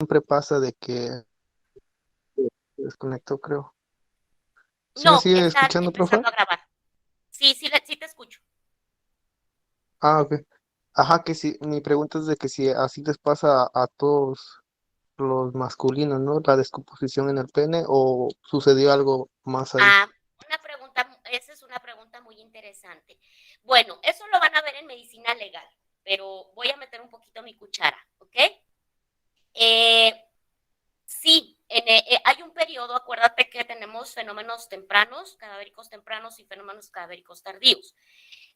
siempre pasa de que se desconectó, creo. ¿Sí me No, sigue están escuchando, profe? empezando a grabar. Sí, sí, sí te escucho. Ah, ok. Ajá, que sí, mi pregunta es de que si así les pasa a todos los masculinos, ¿no? La descomposición en el pene o sucedió algo más ahí. Ah, esa es una pregunta muy interesante. Bueno, eso lo van a ver en medicina legal, pero voy a meter un poquito mi cuchara, ¿ok? Eh, sí, hay un periodo, acuérdate que tenemos fenómenos tempranos, cadavéricos tempranos y fenómenos cadavéricos tardíos.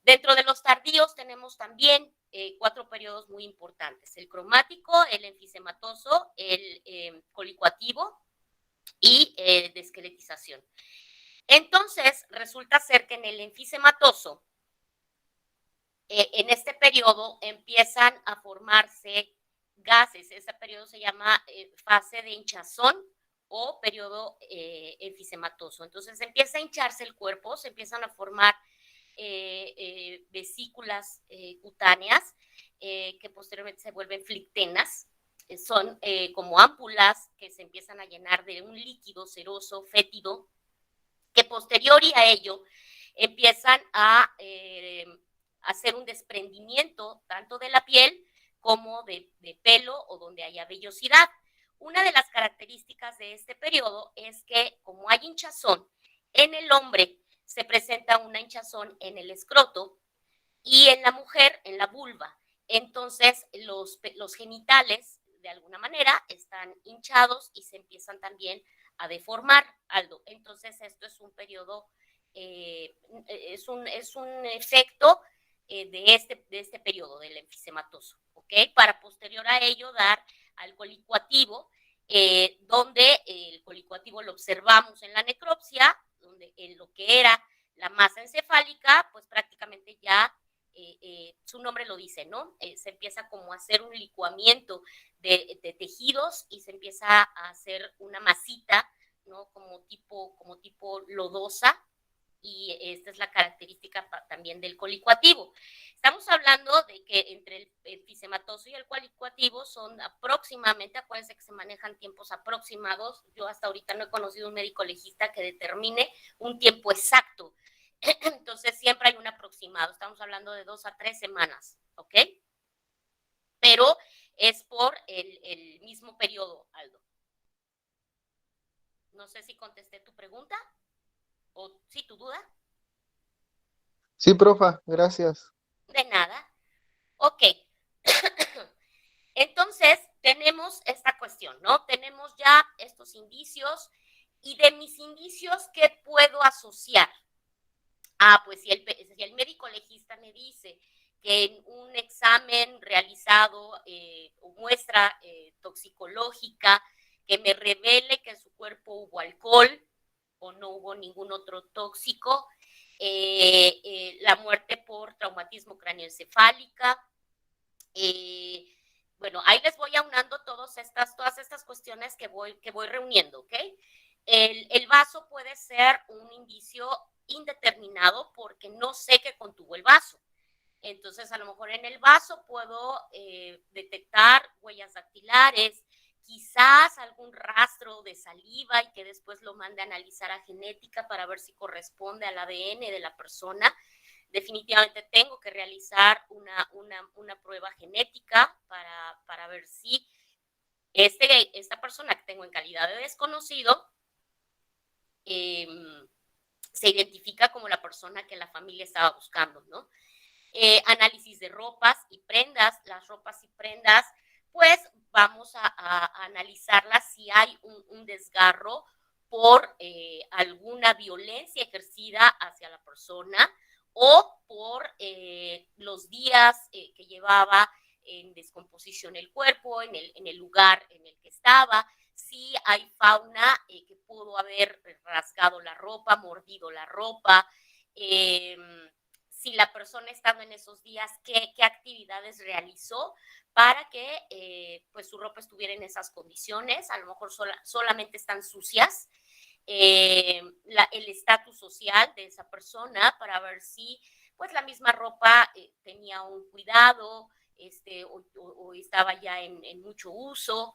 Dentro de los tardíos tenemos también cuatro periodos muy importantes: el cromático, el enfisematoso, el colicuativo y de esqueletización. Entonces, resulta ser que en el enfisematoso, en este periodo empiezan a formarse gases. Este periodo se llama fase de hinchazón o periodo enfisematoso. Entonces empieza a hincharse el cuerpo, se empiezan a formar vesículas cutáneas que posteriormente se vuelven flictenas. Son como ámpulas que se empiezan a llenar de un líquido ceroso, fétido, que posterior a ello empiezan a hacer un desprendimiento tanto de la piel como de pelo o donde haya vellosidad. Una de las características de este periodo es que, como hay hinchazón en el hombre, se presenta una hinchazón en el escroto y en la mujer en la vulva. Entonces los genitales de alguna manera están hinchados y se empiezan también a deformar, Aldo. Entonces esto es un periodo, es un efecto de este periodo del enfisematoso, ¿ok? Para posterior a ello dar al colicuativo, donde el colicuativo lo observamos en la necropsia, donde en lo que era la masa encefálica, pues prácticamente ya su nombre lo dice, ¿no? Se empieza como a hacer un licuamiento de tejidos y se empieza a hacer una masita, ¿no? Como tipo lodosa, y esta es la característica también del colicuativo. Estamos hablando de que entre el episematoso y el colicuativo son aproximadamente, acuérdense que se manejan tiempos aproximados. Yo hasta ahorita no he conocido un médico legista que determine un tiempo exacto. Entonces siempre hay un aproximado. Estamos hablando de 2 a 3 semanas, ¿ok? Pero es por el mismo periodo, Aldo. No sé si contesté tu pregunta o sí, tu duda. Sí, profa, gracias. De nada. Ok. Entonces, tenemos esta cuestión, ¿no? Tenemos ya estos indicios y de mis indicios, ¿qué puedo asociar? Ah, pues si el médico legista me dice que en un examen realizado o muestra toxicológica que me revele que en su cuerpo hubo alcohol o no hubo ningún otro tóxico, la muerte por traumatismo craneoencefálica, eh, bueno, ahí les voy aunando todas estas cuestiones que voy reuniendo, ¿ok? El vaso puede ser un indicio indeterminado porque no sé qué contuvo el vaso. Entonces, a lo mejor en el vaso puedo detectar huellas dactilares, quizás algún rastro de saliva y que después lo mande a analizar a genética para ver si corresponde al ADN de la persona. Definitivamente tengo que realizar una prueba genética para ver si esta persona que tengo en calidad de desconocido eh, se identifica como la persona que la familia estaba buscando, ¿no? Análisis de ropas y prendas, las ropas y prendas, pues vamos a analizarlas si hay un desgarro por alguna violencia ejercida hacia la persona o por los días que llevaba en descomposición el cuerpo, en el lugar en el que estaba, si hay fauna que pudo haber rasgado la ropa, mordido la ropa, eh, si la persona estando en esos días, qué actividades realizó para que pues su ropa estuviera en esas condiciones. A lo mejor solamente están sucias. El estatus social de esa persona para ver si pues la misma ropa tenía un cuidado o estaba ya en mucho uso.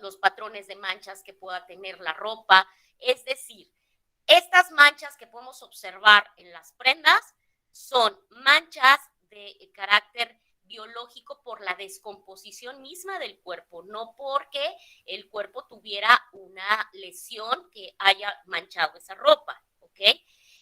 los patrones de manchas que pueda tener la ropa. Es decir, estas manchas que podemos observar en las prendas son manchas de carácter biológico por la descomposición misma del cuerpo, no porque el cuerpo tuviera una lesión que haya manchado esa ropa, ¿ok?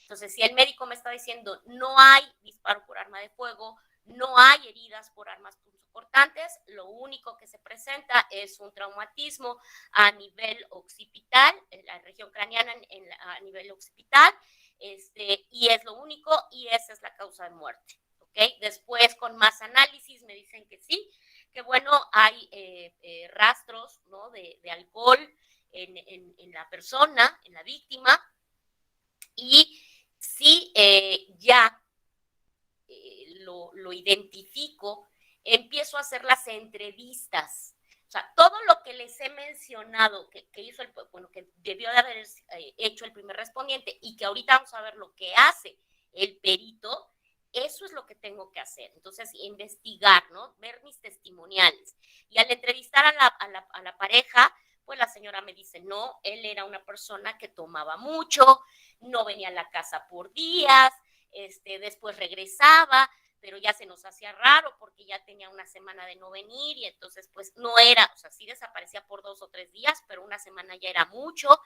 Entonces, si el médico me está diciendo no hay disparo por arma de fuego, no hay heridas por armas punzocortantes, lo único que se presenta es un traumatismo a nivel occipital, en la región craneana a nivel occipital, y es lo único, y esa es la causa de muerte. ¿Okay? Después, con más análisis, me dicen que sí, que bueno, hay rastros, ¿no?, de alcohol en la persona, en la víctima, y si ya lo identifico, empiezo a hacer las entrevistas. O sea, todo lo que les he mencionado que hizo bueno, que debió de haber hecho el primer respondiente y que ahorita vamos a ver lo que hace el perito, eso es lo que tengo que hacer. Entonces, investigar, ¿no? Ver mis testimoniales. Y al entrevistar a la pareja, pues la señora me dice, no, él era una persona que tomaba mucho, no venía a la casa por días, después regresaba, pero ya se nos hacía raro porque ya tenía una semana de no venir y entonces pues no era, o sea, sí desaparecía por 2 o 3 días, pero una semana ya era mucho.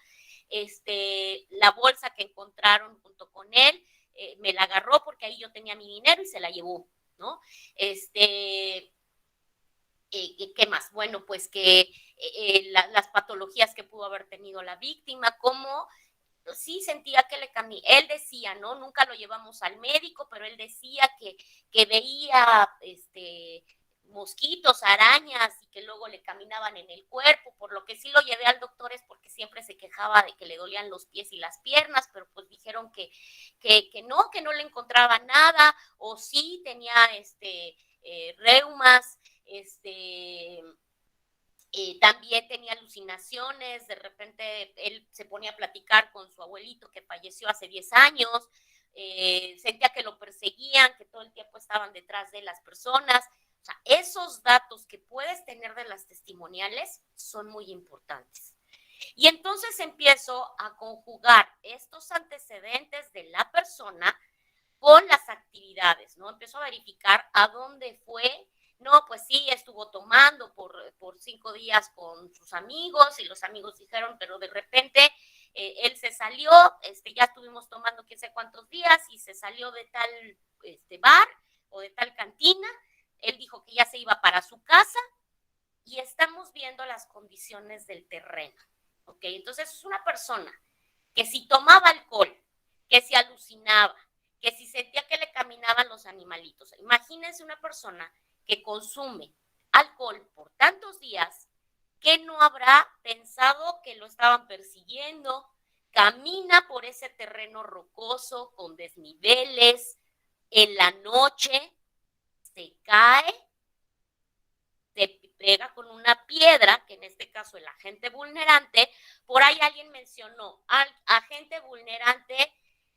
La bolsa que encontraron junto con él, me la agarró porque ahí yo tenía mi dinero y se la llevó, ¿no? ¿Qué más? Bueno, pues que las patologías que pudo haber tenido la víctima, como sí sentía que él decía, ¿no? Nunca lo llevamos al médico, pero él decía que veía mosquitos, arañas y que luego le caminaban en el cuerpo, por lo que sí lo llevé al doctor es porque siempre se quejaba de que le dolían los pies y las piernas, pero pues dijeron que no le encontraba nada, o sí tenía reumas, también tenía alucinaciones, de repente él se ponía a platicar con su abuelito que falleció hace 10 años, sentía que lo perseguían, que todo el tiempo estaban detrás de las personas. O sea, esos datos que puedes tener de las testimoniales son muy importantes. Y entonces empiezo a conjugar estos antecedentes de la persona con las actividades, ¿no? Empezó a verificar a dónde fue. No, pues sí, estuvo tomando por 5 días con sus amigos y los amigos dijeron, pero de repente él se salió, ya estuvimos tomando quién sé cuántos días y se salió de tal bar o de tal cantina. Él dijo que ya se iba para su casa y estamos viendo las condiciones del terreno. ¿Ok? Entonces es una persona que si tomaba alcohol, que si alucinaba, que si sentía que le caminaban los animalitos. Imagínense una persona que consume alcohol por tantos días, que no habrá pensado que lo estaban persiguiendo, camina por ese terreno rocoso con desniveles, en la noche se cae, se pega con una piedra, que en este caso el agente vulnerante. Por ahí alguien mencionó al agente vulnerante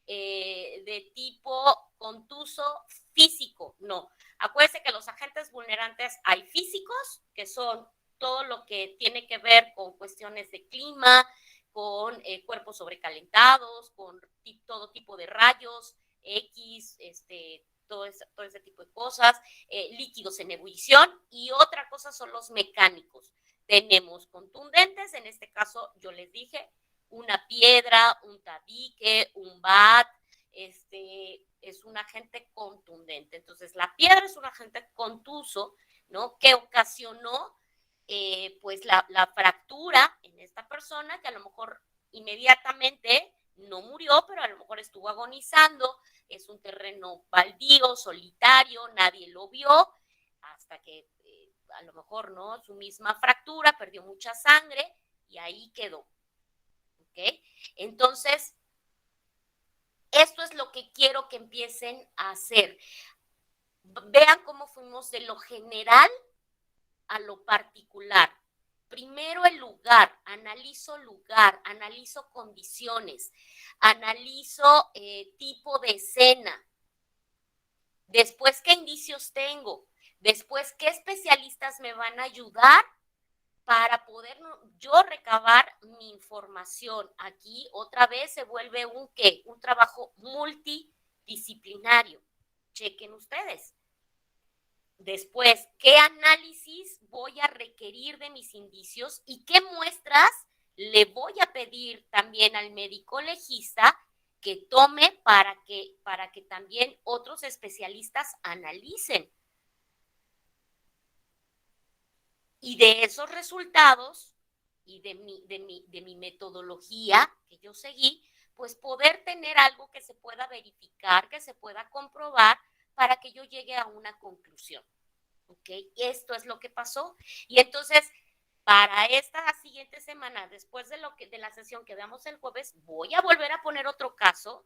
de tipo contuso físico. No, acuérdense que los agentes vulnerantes hay físicos, que son todo lo que tiene que ver con cuestiones de clima, con cuerpos sobrecalentados, con todo tipo de rayos X, todo ese tipo de cosas, líquidos en ebullición, y otra cosa son los mecánicos. Tenemos contundentes, en este caso yo les dije, una piedra, un tabique, un bat, es un agente contundente. Entonces, la piedra es un agente contuso, ¿no? Que ocasionó pues la fractura en esta persona, que a lo mejor inmediatamente no murió, pero a lo mejor estuvo agonizando. Es un terreno baldío, solitario, nadie lo vio, hasta que a lo mejor, ¿no? Su misma fractura, perdió mucha sangre y ahí quedó. ¿Ok? Entonces, esto es lo que quiero que empiecen a hacer. Vean cómo fuimos de lo general a lo particular. Primero el lugar, analizo condiciones, analizo tipo de escena. Después, ¿qué indicios tengo? Después, ¿qué especialistas me van a ayudar para poder yo recabar mi información? Aquí otra vez se vuelve un trabajo multidisciplinario. Chequen ustedes. Después, ¿qué análisis voy a requerir de mis indicios y qué muestras le voy a pedir también al médico legista que tome para que también otros especialistas analicen? Y de esos resultados y de mi metodología que yo seguí, pues poder tener algo que se pueda verificar, que se pueda comprobar para que yo llegue a una conclusión. ¿Ok? Esto es lo que pasó. Y entonces, para esta siguiente semana, después de la sesión que veamos el jueves, voy a volver a poner otro caso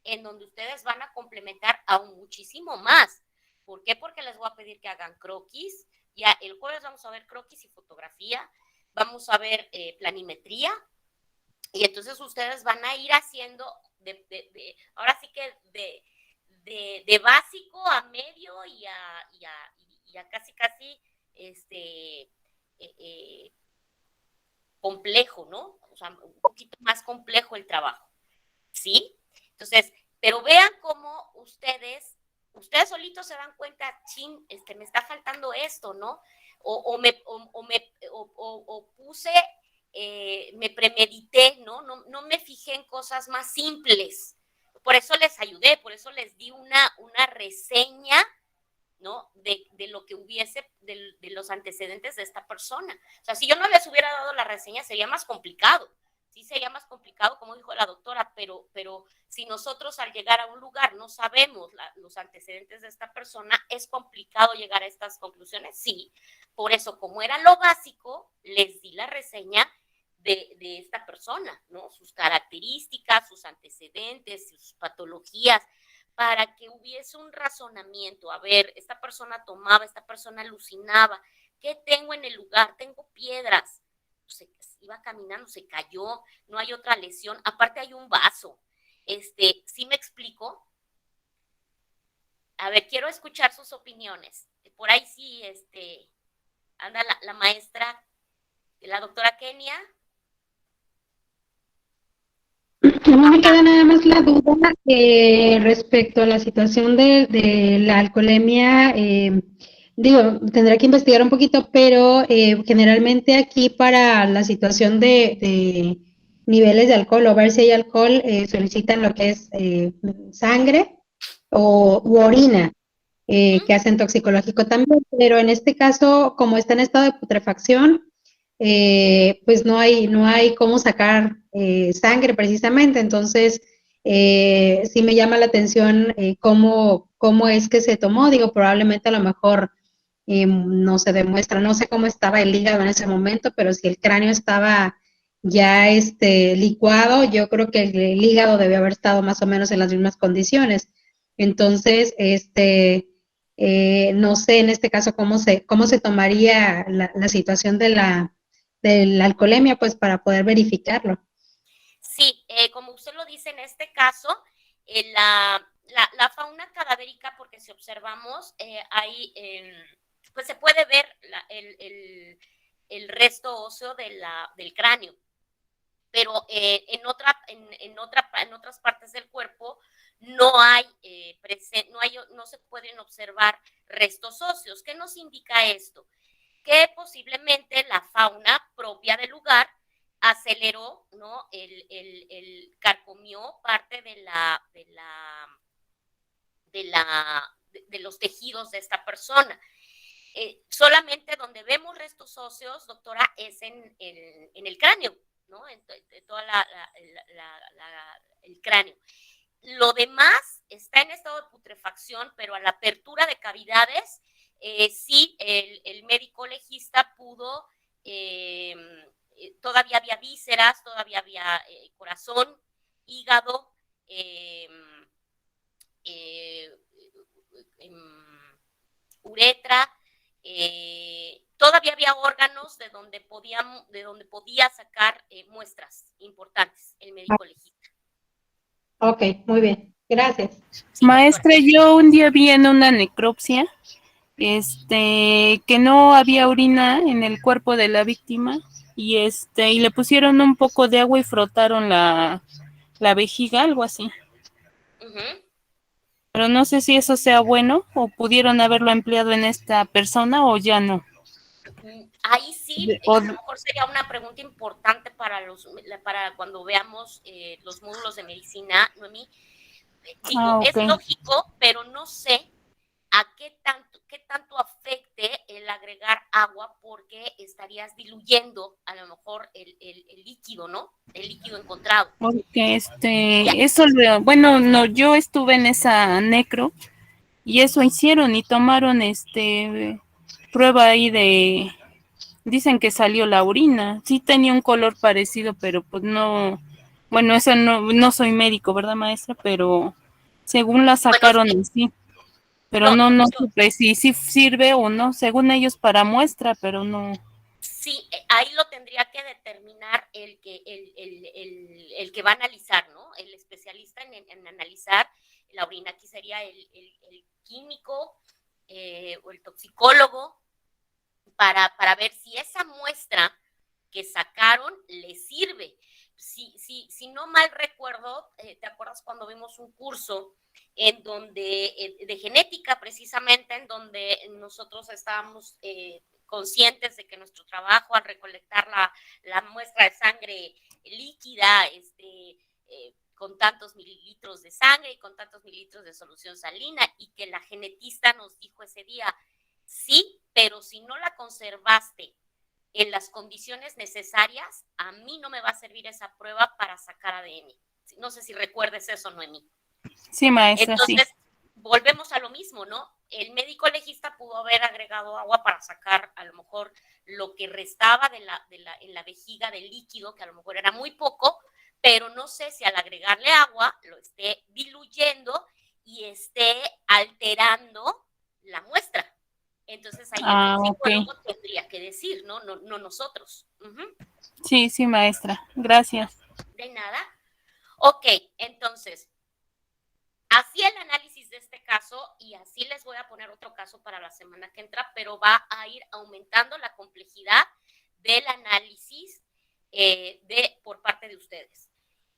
en donde ustedes van a complementar aún muchísimo más. ¿Por qué? Porque les voy a pedir que hagan croquis. Ya el jueves vamos a ver croquis y fotografía, vamos a ver planimetría, y entonces ustedes van a ir haciendo, ahora sí que de básico a medio y a casi complejo, ¿no? O sea, un poquito más complejo el trabajo, ¿sí? Entonces, pero vean cómo ustedes solitos se dan cuenta, chin, me está faltando esto, ¿no? O puse, me premedité, ¿no? No me fijé en cosas más simples. Por eso les ayudé, por eso les di una reseña, ¿no? De lo que hubiese, de los antecedentes de esta persona. O sea, si yo no les hubiera dado la reseña, sería más complicado. Sí sería más complicado, como dijo la doctora, pero si nosotros al llegar a un lugar no sabemos los antecedentes de esta persona, ¿es complicado llegar a estas conclusiones? Sí. Por eso, como era lo básico, les di la reseña de esta persona, ¿no? Sus características, sus antecedentes, sus patologías, para que hubiese un razonamiento. A ver, esta persona tomaba, esta persona alucinaba. ¿Qué tengo en el lugar? Tengo piedras. Se iba caminando, se cayó, no hay otra lesión. Aparte hay un vaso. ¿Sí me explico? A ver, quiero escuchar sus opiniones. Por ahí sí, anda la maestra, la doctora Kenia. No me queda nada más la duda respecto a la situación de la alcoholemia. Digo, tendré que investigar un poquito, pero generalmente aquí para la situación de niveles de alcohol o ver si hay alcohol, solicitan lo que es sangre u orina, que hacen toxicológico también, pero en este caso, como está en estado de putrefacción, pues no hay cómo sacar sangre precisamente, entonces sí me llama la atención cómo es que se tomó, digo, probablemente a lo mejor no se demuestra, no sé cómo estaba el hígado en ese momento, pero si el cráneo estaba ya licuado, yo creo que el hígado debe haber estado más o menos en las mismas condiciones. Entonces, no sé en este caso cómo se tomaría la situación de la alcoholemia, pues para poder verificarlo. Sí, como usted lo dice en este caso, la fauna cadavérica, porque si observamos, ahí pues se puede ver el resto óseo del cráneo, pero en otras partes del cuerpo no se pueden observar restos óseos. ¿Qué nos indica esto? Que posiblemente la fauna propia del lugar aceleró, ¿no? Carcomió parte de los tejidos de esta persona. Solamente donde vemos restos óseos, doctora, es en el cráneo, ¿no? En todo el cráneo. Lo demás está en estado de putrefacción, pero a la apertura de cavidades, sí, el médico legista pudo, todavía había vísceras, todavía había corazón, hígado, uretra, todavía había órganos de donde podía sacar muestras importantes el médico legista. Ok, muy bien, gracias. Sí, Maestra, yo un día vi en una necropsia que no había orina en el cuerpo de la víctima y le pusieron un poco de agua y frotaron la vejiga, algo así. Ujú. Pero no sé si eso sea bueno o pudieron haberlo empleado en esta persona o ya no. Ahí sí, O, a lo mejor sería una pregunta importante para cuando veamos los módulos de medicina, Noemí. Digo, ok. es lógico, pero no sé a qué tanto afecte el agregar agua, porque estarías diluyendo a lo mejor el líquido, ¿no? El líquido encontrado. Porque Ya. bueno, no, yo estuve en esa necro y eso hicieron y tomaron prueba ahí dicen que salió la orina, sí tenía un color parecido, pero pues no, bueno, eso no soy médico, ¿verdad, maestra? Pero según la Bueno, sacaron sí, así, pero no, no supe si sirve o no, según ellos para muestra, pero no. sí, ahí lo tendría que determinar el que va a analizar, ¿no? El especialista en analizar la orina. Aquí sería el químico o el toxicólogo para ver si esa muestra que sacaron le sirve. Si no mal recuerdo, ¿te acuerdas cuando vimos un curso en donde, de genética precisamente, en donde nosotros estábamos conscientes de que nuestro trabajo al recolectar la muestra de sangre líquida, con tantos mililitros de sangre y con tantos mililitros de solución salina, y que la genetista nos dijo ese día, sí, pero si no la conservaste en las condiciones necesarias, a mí no me va a servir esa prueba para sacar ADN. No sé si recuerdes eso, Noemí. Sí, maestra, sí. Entonces, volvemos a lo mismo, ¿no? El médico legista pudo haber agregado agua para sacar a lo mejor lo que restaba en la vejiga del líquido, que a lo mejor era muy poco, pero no sé si al agregarle agua lo esté diluyendo y esté alterando la muestra. Entonces ahí el Ok. toxicólogo tendría que decir, ¿no? No nosotros. Sí, maestra, gracias. De nada. Ok, entonces, así el análisis de este caso, y así les voy a poner otro caso para la semana que entra, pero va a ir aumentando la complejidad del análisis por parte de ustedes.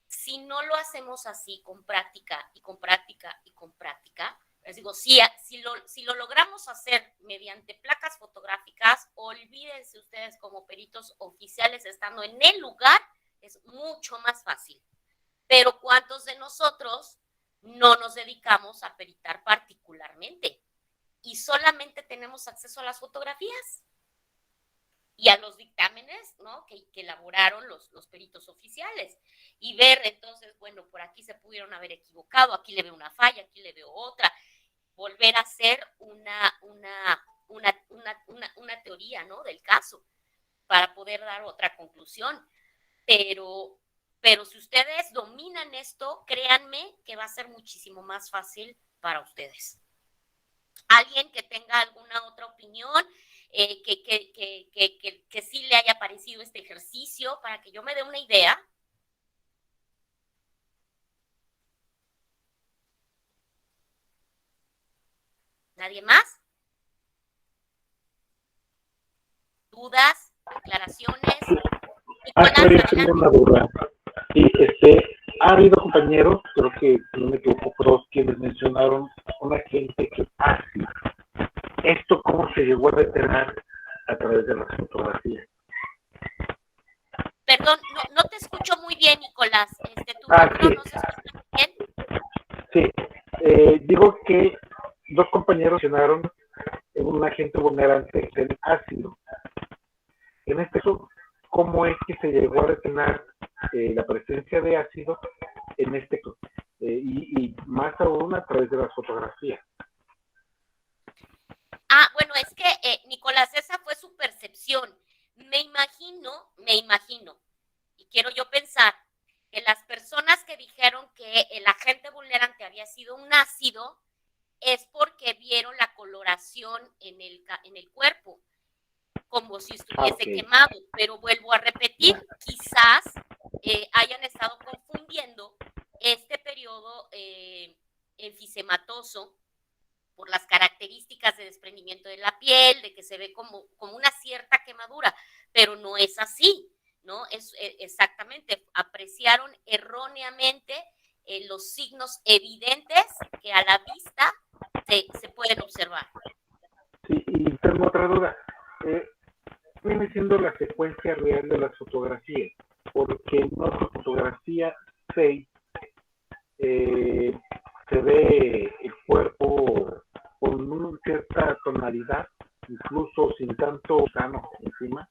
Si no lo hacemos así, con práctica y con práctica y con práctica, les digo, si lo logramos hacer mediante placas fotográficas, olvídense ustedes como peritos oficiales estando en el lugar, es mucho más fácil. Pero ¿cuántos de nosotros no nos dedicamos a peritar particularmente? Y solamente tenemos acceso a las fotografías y a los dictámenes, ¿no? que elaboraron los peritos oficiales, y ver entonces, bueno, por aquí se pudieron haber equivocado, aquí le veo una falla, aquí le veo otra, volver a hacer una teoría, ¿no? del caso, para poder dar otra conclusión. Pero si ustedes dominan esto, créanme que va a ser muchísimo más fácil para ustedes. ¿Alguien que tenga alguna otra opinión? Que sí le haya parecido este ejercicio, para que yo me dé una idea. ¿Nadie más? ¿Dudas? ¿Aclaraciones? Pero Nicolás, yo tengo adelante. una duda. Sí, ha habido compañeros, creo que si no me equivoco, dos quienes mencionaron una gente que ácido. ¿Esto cómo se llegó a determinar a través de las fotografías? Perdón, no te escucho muy bien, Nicolás. Tu micro Sí, no se escucha muy bien. sí. Digo que dos compañeros mencionaron un agente vulnerante del ácido. En este caso, ¿cómo es que se llegó a determinar la presencia de ácido en este caso? Y más aún a través de las fotografías. Bueno, es que, Nicolás, esa fue su percepción. Me imagino, y quiero yo pensar, que las personas que dijeron que el agente vulnerante había sido un ácido es porque vieron la coloración en el cuerpo, como si estuviese quemado. Pero vuelvo a repetir, quizás hayan estado confundiendo este periodo enfisematoso por las características de desprendimiento de la piel, de que se ve como una cierta quemadura, pero no es así, ¿no? Es exactamente, apreciaron erróneamente los signos evidentes que a la vista se pueden observar. Sí, y tengo otra duda. Viene siendo la secuencia real de las fotografías, porque en otra fotografía 6 se ve el cuerpo con una cierta tonalidad, incluso sin tanto grano encima,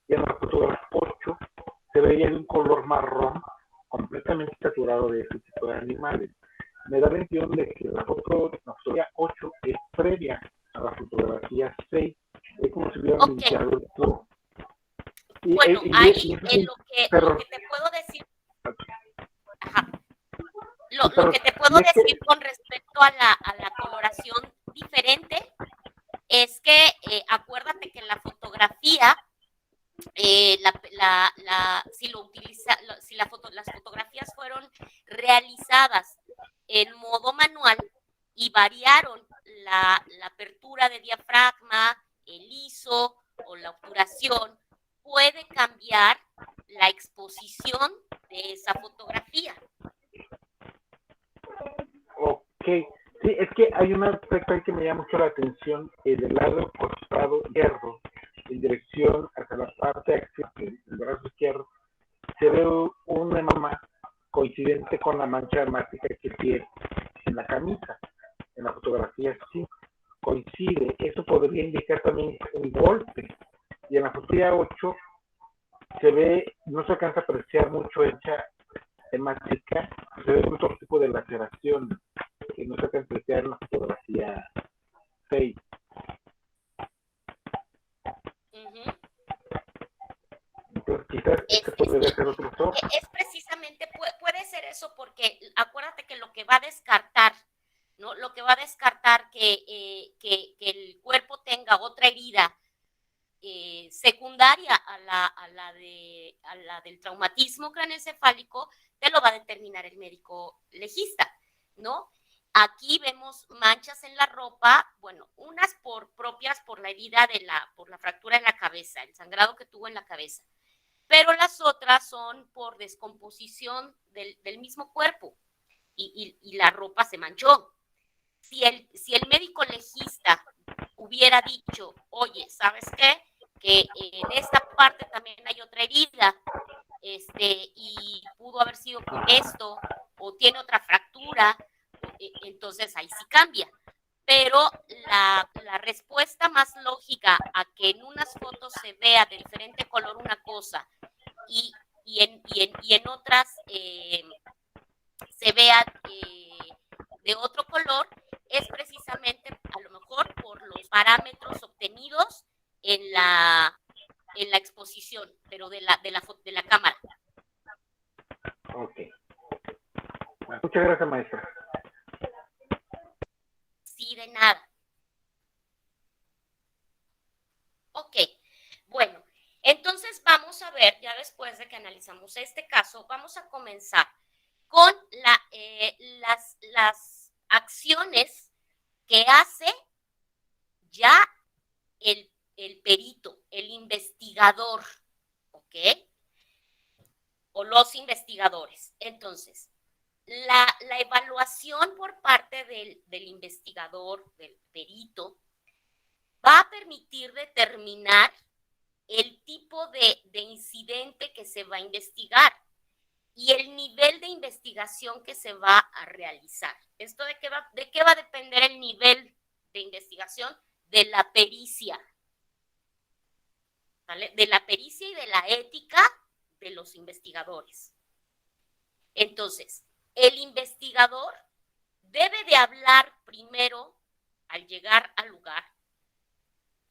y en la fotografía 8 se veía de un color marrón completamente saturado de ese tipo de animales. Me da la impresión de que la fotografía 8 es previa a la fotografía 6, es como si hubieran limpiado el todo. Bueno, ahí en lo que te puedo decir, ajá, lo que te puedo decir con respecto a la coloración diferente es que acuérdate que en la fotografía, las fotografías fueron realizadas en modo manual y variaron la apertura de diafragma, el ISO o la obturación, puede cambiar la exposición de esa fotografía. Ok, sí, es que hay un aspecto ahí que me llama mucho la atención, del lado costado izquierdo, en dirección hacia la parte axial del brazo izquierdo, se ve un hematoma coincidente con la mancha hemática que tiene en la camisa. En la fotografía sí coincide, eso podría indicar también un golpe. Y en la fotografía 8 se ve, no se alcanza a apreciar mucho hecha hemática, se ve otro tipo de laceración que no se alcanza a apreciar en la fotografía 6. Entonces quizás este podría ser otro software. Es precisamente, puede ser eso, porque acuérdate que lo que va a descartar, ¿no? Lo que va a descartar que el cuerpo tenga otra herida secundaria a la del traumatismo craneoencefálico, te lo va a determinar el médico legista, ¿no? Aquí vemos manchas en la ropa, bueno, unas propias por la herida por la fractura en la cabeza, el sangrado que tuvo en la cabeza, pero las otras son por descomposición del mismo cuerpo y la ropa se manchó. Si el médico legista hubiera dicho, oye, ¿sabes qué? Que en esta parte también hay otra herida, y pudo haber sido por esto, o tiene otra fractura, entonces ahí sí cambia. Pero la respuesta más lógica a que en unas fotos se vea de diferente color una cosa y en otras se vea de otro color es precisamente a lo mejor por los parámetros obtenidos en la exposición, pero de la cámara. Ok. Muchas gracias, maestra. Sí, de nada. Ok, bueno, entonces vamos a ver, ya después de que analizamos este caso, vamos a comenzar con las acciones que hace ya el perito, el investigador, ¿ok? O los investigadores. Entonces, la evaluación por parte del investigador, del perito, va a permitir determinar el tipo de incidente que se va a investigar y el nivel de investigación que se va a realizar. ¿Esto de qué va a depender el nivel de investigación? De la pericia, ¿vale? De la pericia y de la ética de los investigadores. Entonces, el investigador debe de hablar primero, al llegar al lugar,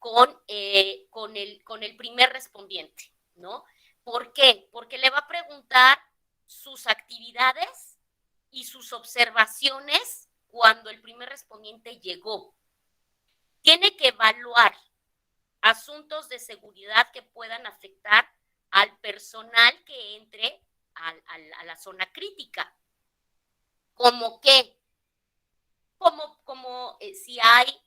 con el primer respondiente, ¿no? ¿Por qué? Porque le va a preguntar sus actividades y sus observaciones cuando el primer respondiente llegó. Tiene que evaluar asuntos de seguridad que puedan afectar al personal que entre a la zona crítica. ¿Cómo qué? como si hay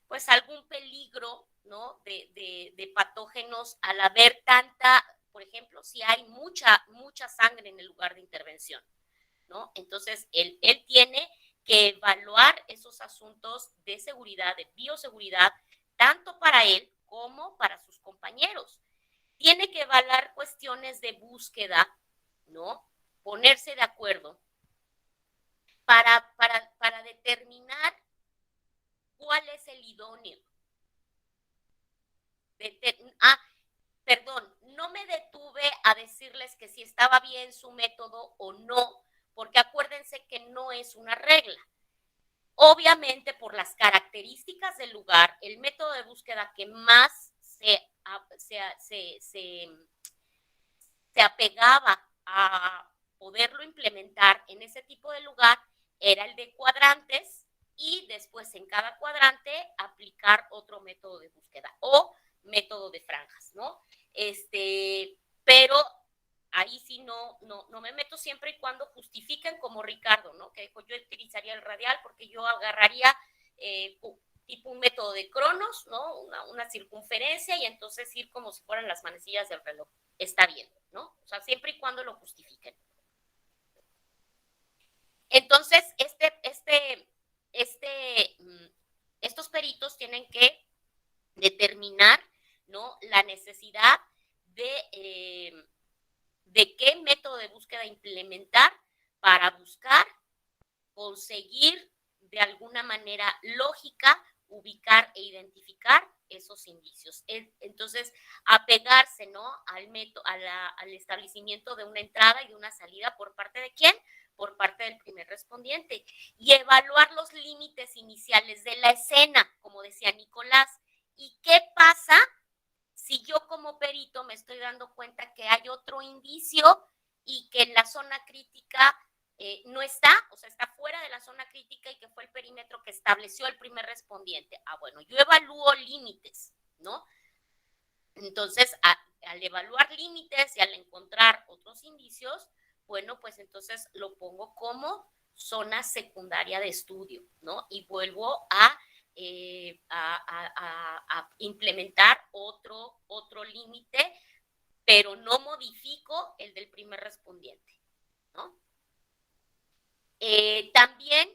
pues algún peligro, ¿no? de patógenos al haber tanta, por ejemplo, si hay mucha sangre en el lugar de intervención, ¿no? Entonces, él tiene que evaluar esos asuntos de seguridad, de bioseguridad, tanto para él como para sus compañeros. Tiene que evaluar cuestiones de búsqueda, ¿no? Ponerse de acuerdo para determinar cuál es el idóneo. Perdón, no me detuve a decirles que si estaba bien su método o no, porque acuérdense que no es una regla. Obviamente, por las características del lugar, el método de búsqueda que más se apegaba a poderlo implementar en ese tipo de lugar era el de cuadrantes, y después en cada cuadrante aplicar otro método de búsqueda o método de franjas, ¿no? Pero ahí sí no me meto, siempre y cuando justifiquen, como Ricardo, ¿no? Que dijo, yo utilizaría el radial porque yo agarraría tipo un método de Cronos, ¿no? Una circunferencia, y entonces ir como si fueran las manecillas del reloj. Está bien, ¿no? O sea, siempre y cuando lo justifiquen. Entonces, estos peritos tienen que determinar, ¿no? La necesidad de qué método de búsqueda implementar para buscar, conseguir de alguna manera lógica, ubicar e identificar esos indicios. Entonces, apegarse, ¿no? al establecimiento de una entrada y de una salida, ¿por parte de quién? Por parte del primer respondiente. Y evaluar los límites iniciales de la escena, como decía Nicolás. ¿Y qué pasa si yo como perito me estoy dando cuenta que hay otro indicio y que en la zona crítica no está, o sea, está fuera de la zona crítica, y que fue el perímetro que estableció el primer respondiente? Bueno, yo evalúo límites, ¿no? Entonces, al evaluar límites y al encontrar otros indicios, bueno, pues entonces lo pongo como zona secundaria de estudio, ¿no? Y vuelvo a implementar otro límite, pero no modifico el del primer respondiente, ¿no? También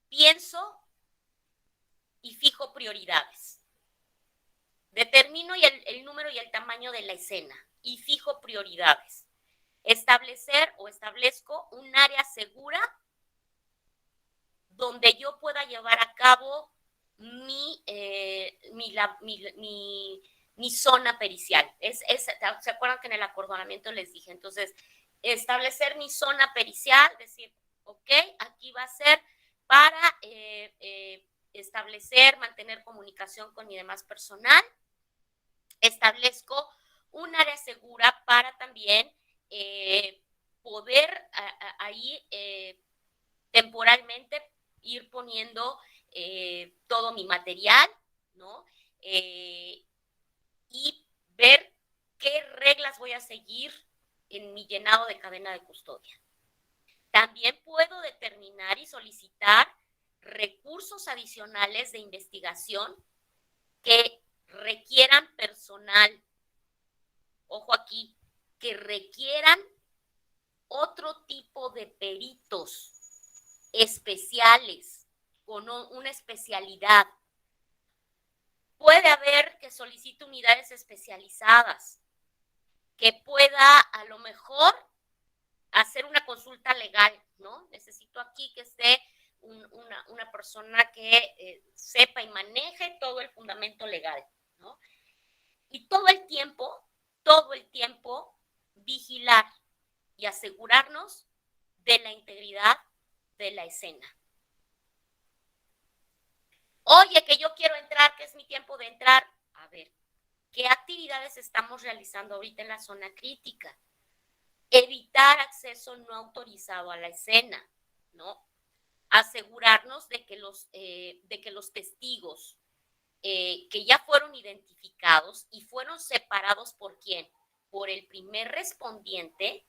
pienso y fijo prioridades. Determino el número y el tamaño de la escena y fijo prioridades. Establezco un área segura donde yo pueda llevar a cabo mi zona pericial. ¿Se acuerdan que en el acordonamiento les dije? Entonces, establecer mi zona pericial, decir, ok, aquí va a ser para establecer, mantener comunicación con mi demás personal. Establezco un área segura para también poder ahí temporalmente ir poniendo todo mi material, ¿no? Y ver qué reglas voy a seguir en mi llenado de cadena de custodia. También puedo determinar y solicitar recursos adicionales de investigación que requieran personal. Ojo aquí, que requieran otro tipo de peritos especiales, con una especialidad. Puede haber que solicite unidades especializadas, que pueda a lo mejor hacer una consulta legal, ¿no? Necesito aquí que esté una persona que sepa y maneje todo el fundamento legal, ¿no? Y todo el tiempo vigilar y asegurarnos de la integridad de la escena. Oye, que yo quiero entrar, que es mi tiempo de entrar. A ver, ¿qué actividades estamos realizando ahorita en la zona crítica? Evitar acceso no autorizado a la escena, ¿no? Asegurarnos de que los testigos que ya fueron identificados y fueron separados, ¿por quién? Por el primer respondiente,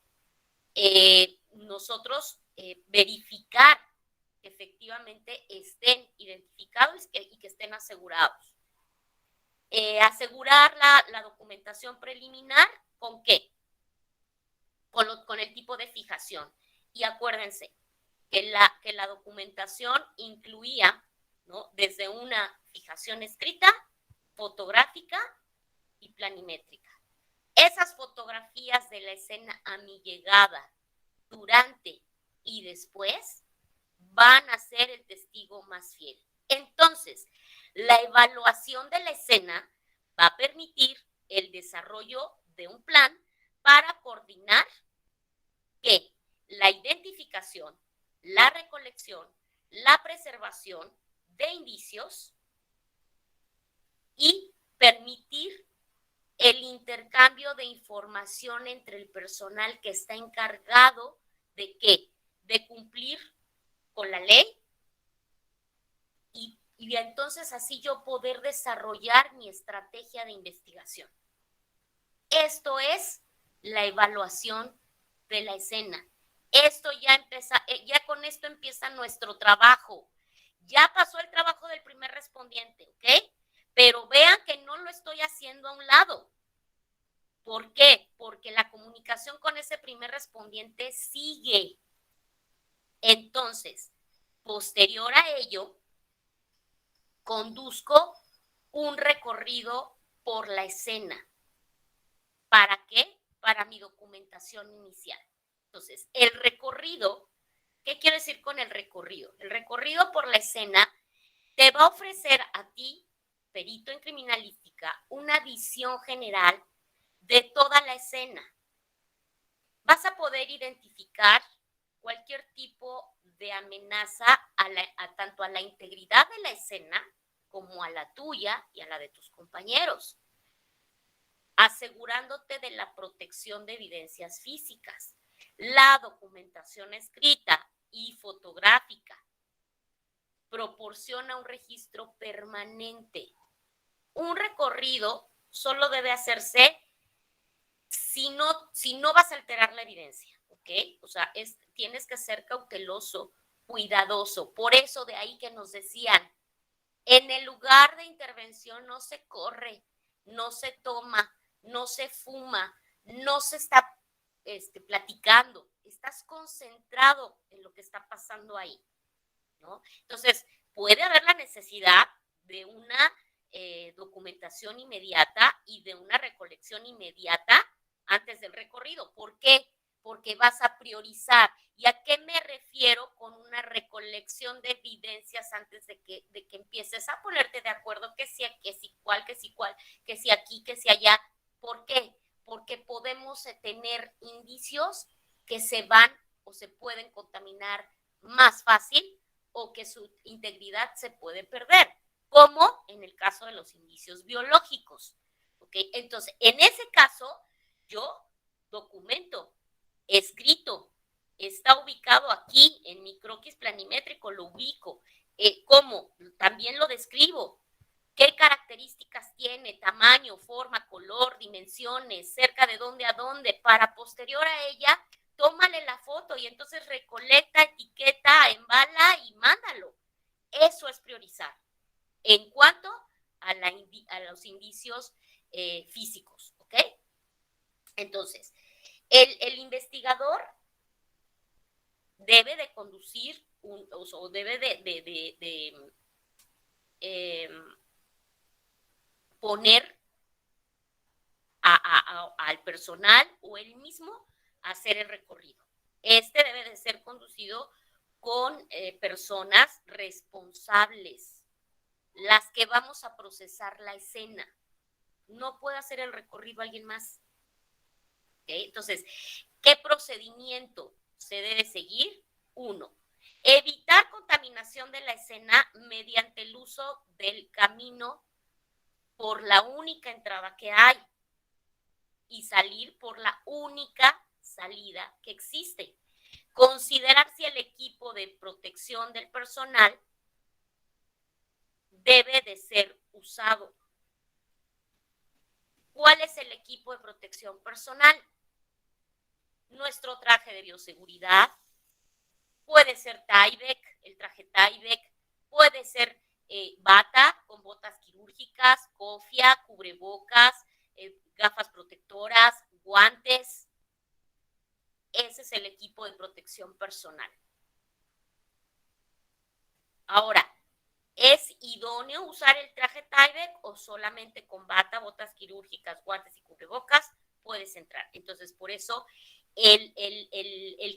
nosotros verificar que efectivamente estén identificados y que estén asegurados. Asegurar la documentación preliminar, ¿con qué? Con el tipo de fijación. Y acuérdense que la documentación incluía, ¿no?, desde una fijación escrita, fotográfica y planimétrica. Esas fotografías de la escena a mi llegada, durante y después van a ser el testigo más fiel. Entonces, la evaluación de la escena va a permitir el desarrollo de un plan para coordinar que la identificación, la recolección, la preservación de indicios y permitir el intercambio de información entre el personal que está encargado de ¿qué? De cumplir con la ley y entonces así yo poder desarrollar mi estrategia de investigación. Esto es la evaluación de la escena. Esto ya con esto empieza nuestro trabajo. Ya pasó el trabajo del primer respondiente, ¿ok? Pero vean que no lo estoy haciendo a un lado. ¿Por qué? Porque la comunicación con ese primer respondiente sigue. Entonces, posterior a ello, conduzco un recorrido por la escena. ¿Para qué? Para mi documentación inicial. Entonces, el recorrido, ¿qué quiero decir con el recorrido? El recorrido por la escena te va a ofrecer a ti, perito en criminalística, una visión general de toda la escena. Vas a poder identificar cualquier tipo de amenaza tanto a la integridad de la escena como a la tuya y a la de tus compañeros, asegurándote de la protección de evidencias físicas. La documentación escrita y fotográfica proporciona un registro permanente. Un recorrido solo debe hacerse si no vas a alterar la evidencia, ¿ok? O sea, tienes que ser cauteloso, cuidadoso. Por eso de ahí que nos decían, en el lugar de intervención no se corre, no se toma, no se fuma, no se está platicando. Estás concentrado en lo que está pasando ahí, ¿no? Entonces, puede haber la necesidad de una documentación inmediata y de una recolección inmediata antes del recorrido. ¿Por qué? Porque vas a priorizar. ¿Y a qué me refiero con una recolección de evidencias antes de que empieces a ponerte de acuerdo que si cual, que si aquí, que si allá? ¿Por qué? Porque podemos tener indicios que se van o se pueden contaminar más fácil o que su integridad se puede perder, como en el caso de los indicios biológicos. ¿Okay? Entonces, en ese caso, yo documento, escrito, está ubicado aquí en mi croquis planimétrico, lo ubico. ¿Cómo? También lo describo. ¿Qué características tiene? Tamaño, forma, color, dimensiones, cerca de dónde a dónde, para posterior a ella, tómale la foto y entonces recolecta, etiqueta, embala y mándalo. Eso es priorizar. En cuanto a los indicios físicos, ¿ok? Entonces, el investigador debe de conducir o debe de poner al personal o él mismo a hacer el recorrido. Este debe de ser conducido con personas responsables, las que vamos a procesar la escena. No puede hacer el recorrido alguien más. ¿Okay? Entonces, ¿qué procedimiento se debe seguir? 1. Evitar contaminación de la escena mediante el uso del camino por la única entrada que hay y salir por la única salida que existe. Considerar si el equipo de protección del personal debe de ser usado. ¿Cuál es el equipo de protección personal? Nuestro traje de bioseguridad, puede ser Tyvek, el traje Tyvek, puede ser bata con botas quirúrgicas, cofia, cubrebocas, gafas protectoras, guantes. Ese es el equipo de protección personal. Ahora, ¿es idóneo usar el traje Tyvek o solamente con bata, botas quirúrgicas, guantes y cubrebocas puedes entrar? Entonces, por eso, el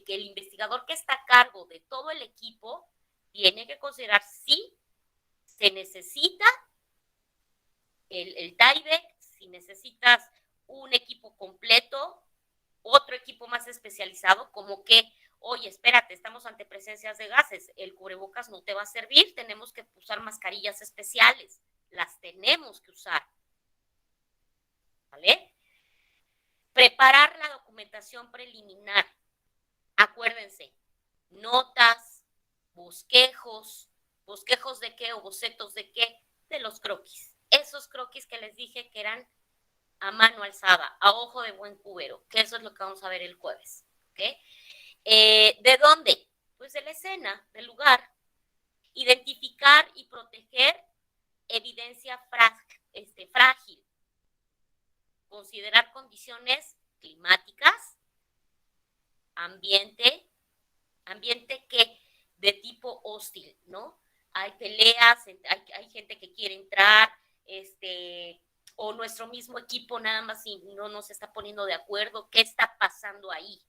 investigador que está a cargo de todo el equipo tiene que considerar si se necesita el Tyvek, si necesitas un equipo completo, otro equipo más especializado, como que, oye, espérate, estamos ante presencias de gases, el cubrebocas no te va a servir, tenemos que usar mascarillas especiales, las tenemos que usar, ¿vale? Preparar la documentación preliminar, acuérdense, notas, bosquejos de qué o bocetos de qué, de los croquis, esos croquis que les dije que eran a mano alzada, a ojo de buen cubero, que eso es lo que vamos a ver el jueves, ¿ok? ¿De dónde? Pues de la escena, del lugar. Identificar y proteger evidencia frágil. Considerar condiciones climáticas, ambiente que de tipo hostil, ¿no? Hay peleas, hay gente que quiere entrar, o nuestro mismo equipo nada más si no nos está poniendo de acuerdo, ¿qué está pasando ahí?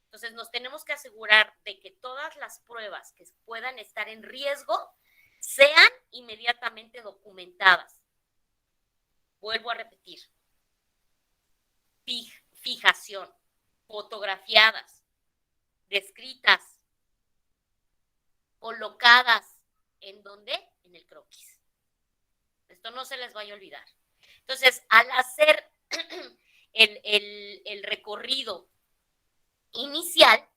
Entonces nos tenemos que asegurar de que todas las pruebas que puedan estar en riesgo sean inmediatamente documentadas. Vuelvo a repetir, fijación, fotografiadas, descritas, colocadas, ¿en dónde? En el croquis. Esto no se les vaya a olvidar. Entonces, al hacer el recorrido inicial,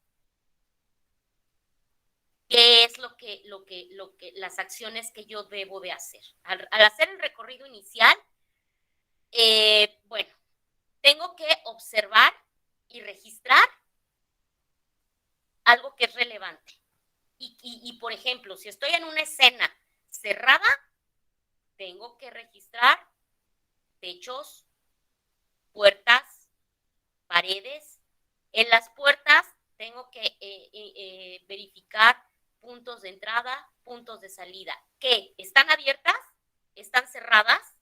¿qué es las acciones que yo debo de hacer? Al hacer el recorrido inicial, bueno, tengo que observar y registrar algo que es relevante. Y por ejemplo, si estoy en una escena cerrada, tengo que registrar techos, puertas, paredes. En las puertas tengo que verificar puntos de entrada, puntos de salida. ¿Qué? ¿Están abiertas? ¿Están cerradas?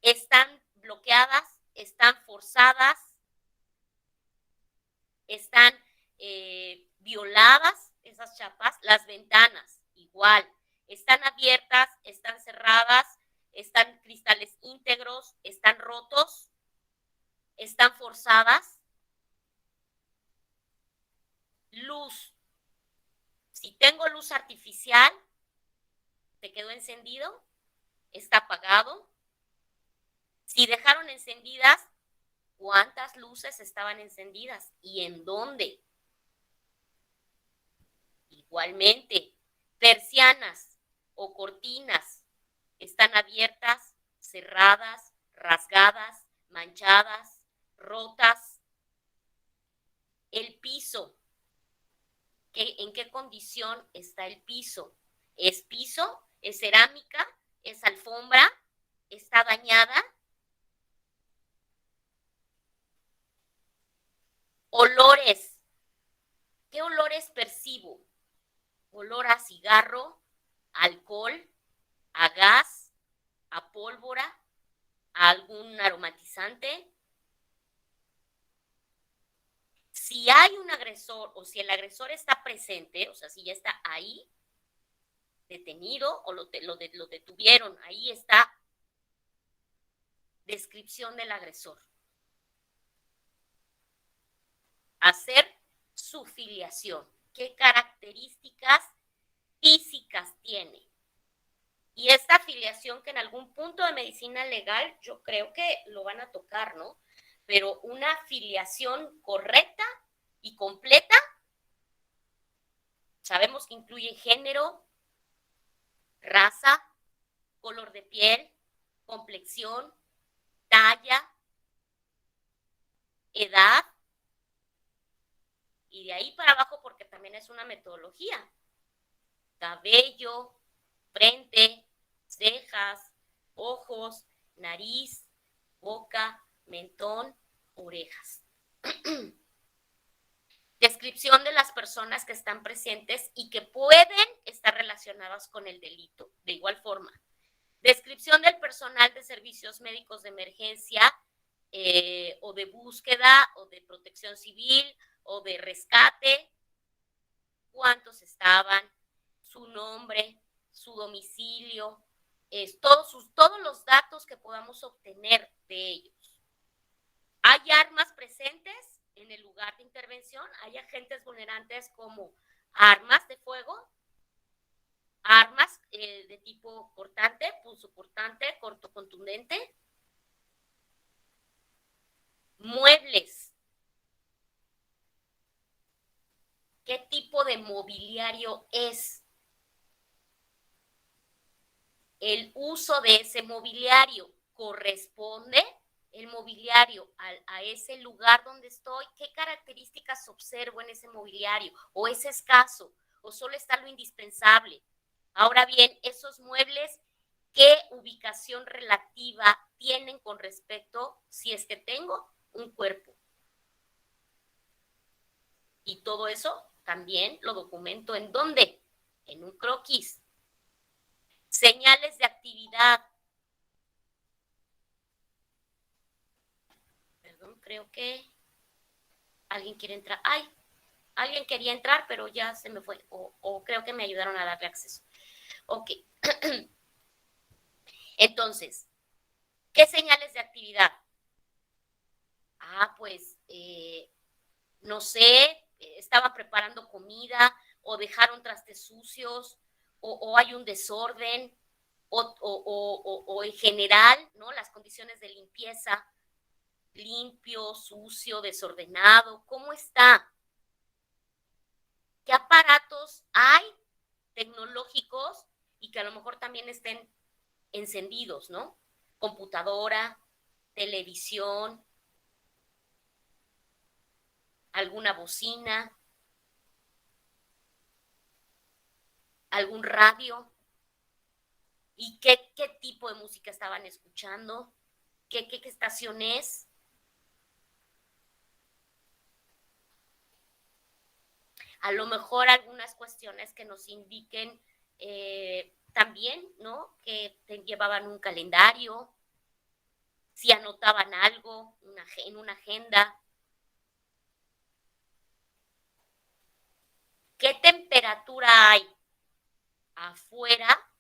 ¿Están bloqueadas? ¿Están forzadas? ¿Están violadas esas chapas? Las ventanas, igual. ¿Están abiertas? ¿Están cerradas? ¿Están cristales íntegros? ¿Están rotos? ¿Están forzadas? Luz. Si tengo luz artificial, ¿se quedó encendido? ¿Está apagado? Si dejaron encendidas, ¿cuántas luces estaban encendidas? ¿Y en dónde? Igualmente, persianas o cortinas, ¿están abiertas, cerradas, rasgadas, manchadas, rotas? El piso, ¿en qué condición está el piso? ¿Es piso? ¿Es cerámica? ¿Es alfombra? ¿Está dañada? Olores. ¿Qué olores percibo? Olor a cigarro, a alcohol, a gas, a pólvora, a algún aromatizante. Si hay un agresor o si el agresor está presente, o sea, si ya está ahí, detenido o lo detuvieron, ahí está descripción del agresor. Hacer su filiación. ¿Qué características físicas tiene? Y esta afiliación que en algún punto de medicina legal yo creo que lo van a tocar, ¿no? Pero una afiliación correcta y completa, sabemos que incluye género, raza, color de piel, complexión, talla, edad, y de ahí para abajo porque también es una metodología. cabello, frente, cejas, ojos, nariz, boca, mentón, orejas. Descripción de las personas que están presentes y que pueden estar relacionadas con el delito. De igual forma, descripción del personal de servicios médicos de emergencia o de búsqueda o de protección civil o de rescate, cuántos estaban, su nombre, su domicilio, todos los datos que podamos obtener de ellos. ¿Hay armas presentes en el lugar de intervención? ¿Hay agentes vulnerantes como armas de fuego? Armas de tipo cortante, punzocortante, corto contundente. Muebles. ¿Qué tipo de mobiliario es? El uso de ese mobiliario corresponde el mobiliario a ese lugar donde estoy. ¿Qué características observo en ese mobiliario? ¿O es escaso? ¿O solo está lo indispensable? Ahora bien, esos muebles, ¿qué ubicación relativa tienen con respecto si es que tengo un cuerpo? Y todo eso también lo documento ¿en dónde? En un croquis. Señales de actividad. Perdón, creo que alguien quiere entrar. ¡Ay! Alguien quería entrar, pero ya se me fue. O creo que me ayudaron a darle acceso. Ok. Entonces, ¿qué señales de actividad? Pues, no sé, estaban preparando comida o dejaron trastes sucios o hay un desorden o en general, ¿no? Las condiciones de limpieza, limpio, sucio, desordenado, ¿cómo está? ¿Qué aparatos hay tecnológicos y que a lo mejor también estén encendidos, ¿no? Computadora, televisión, alguna bocina, algún radio. ¿Y qué tipo de música estaban escuchando? ¿Qué estación es? A lo mejor algunas cuestiones que nos indiquen también, ¿no? Que llevaban un calendario, si anotaban algo en una agenda. ¿Qué temperatura hay afuera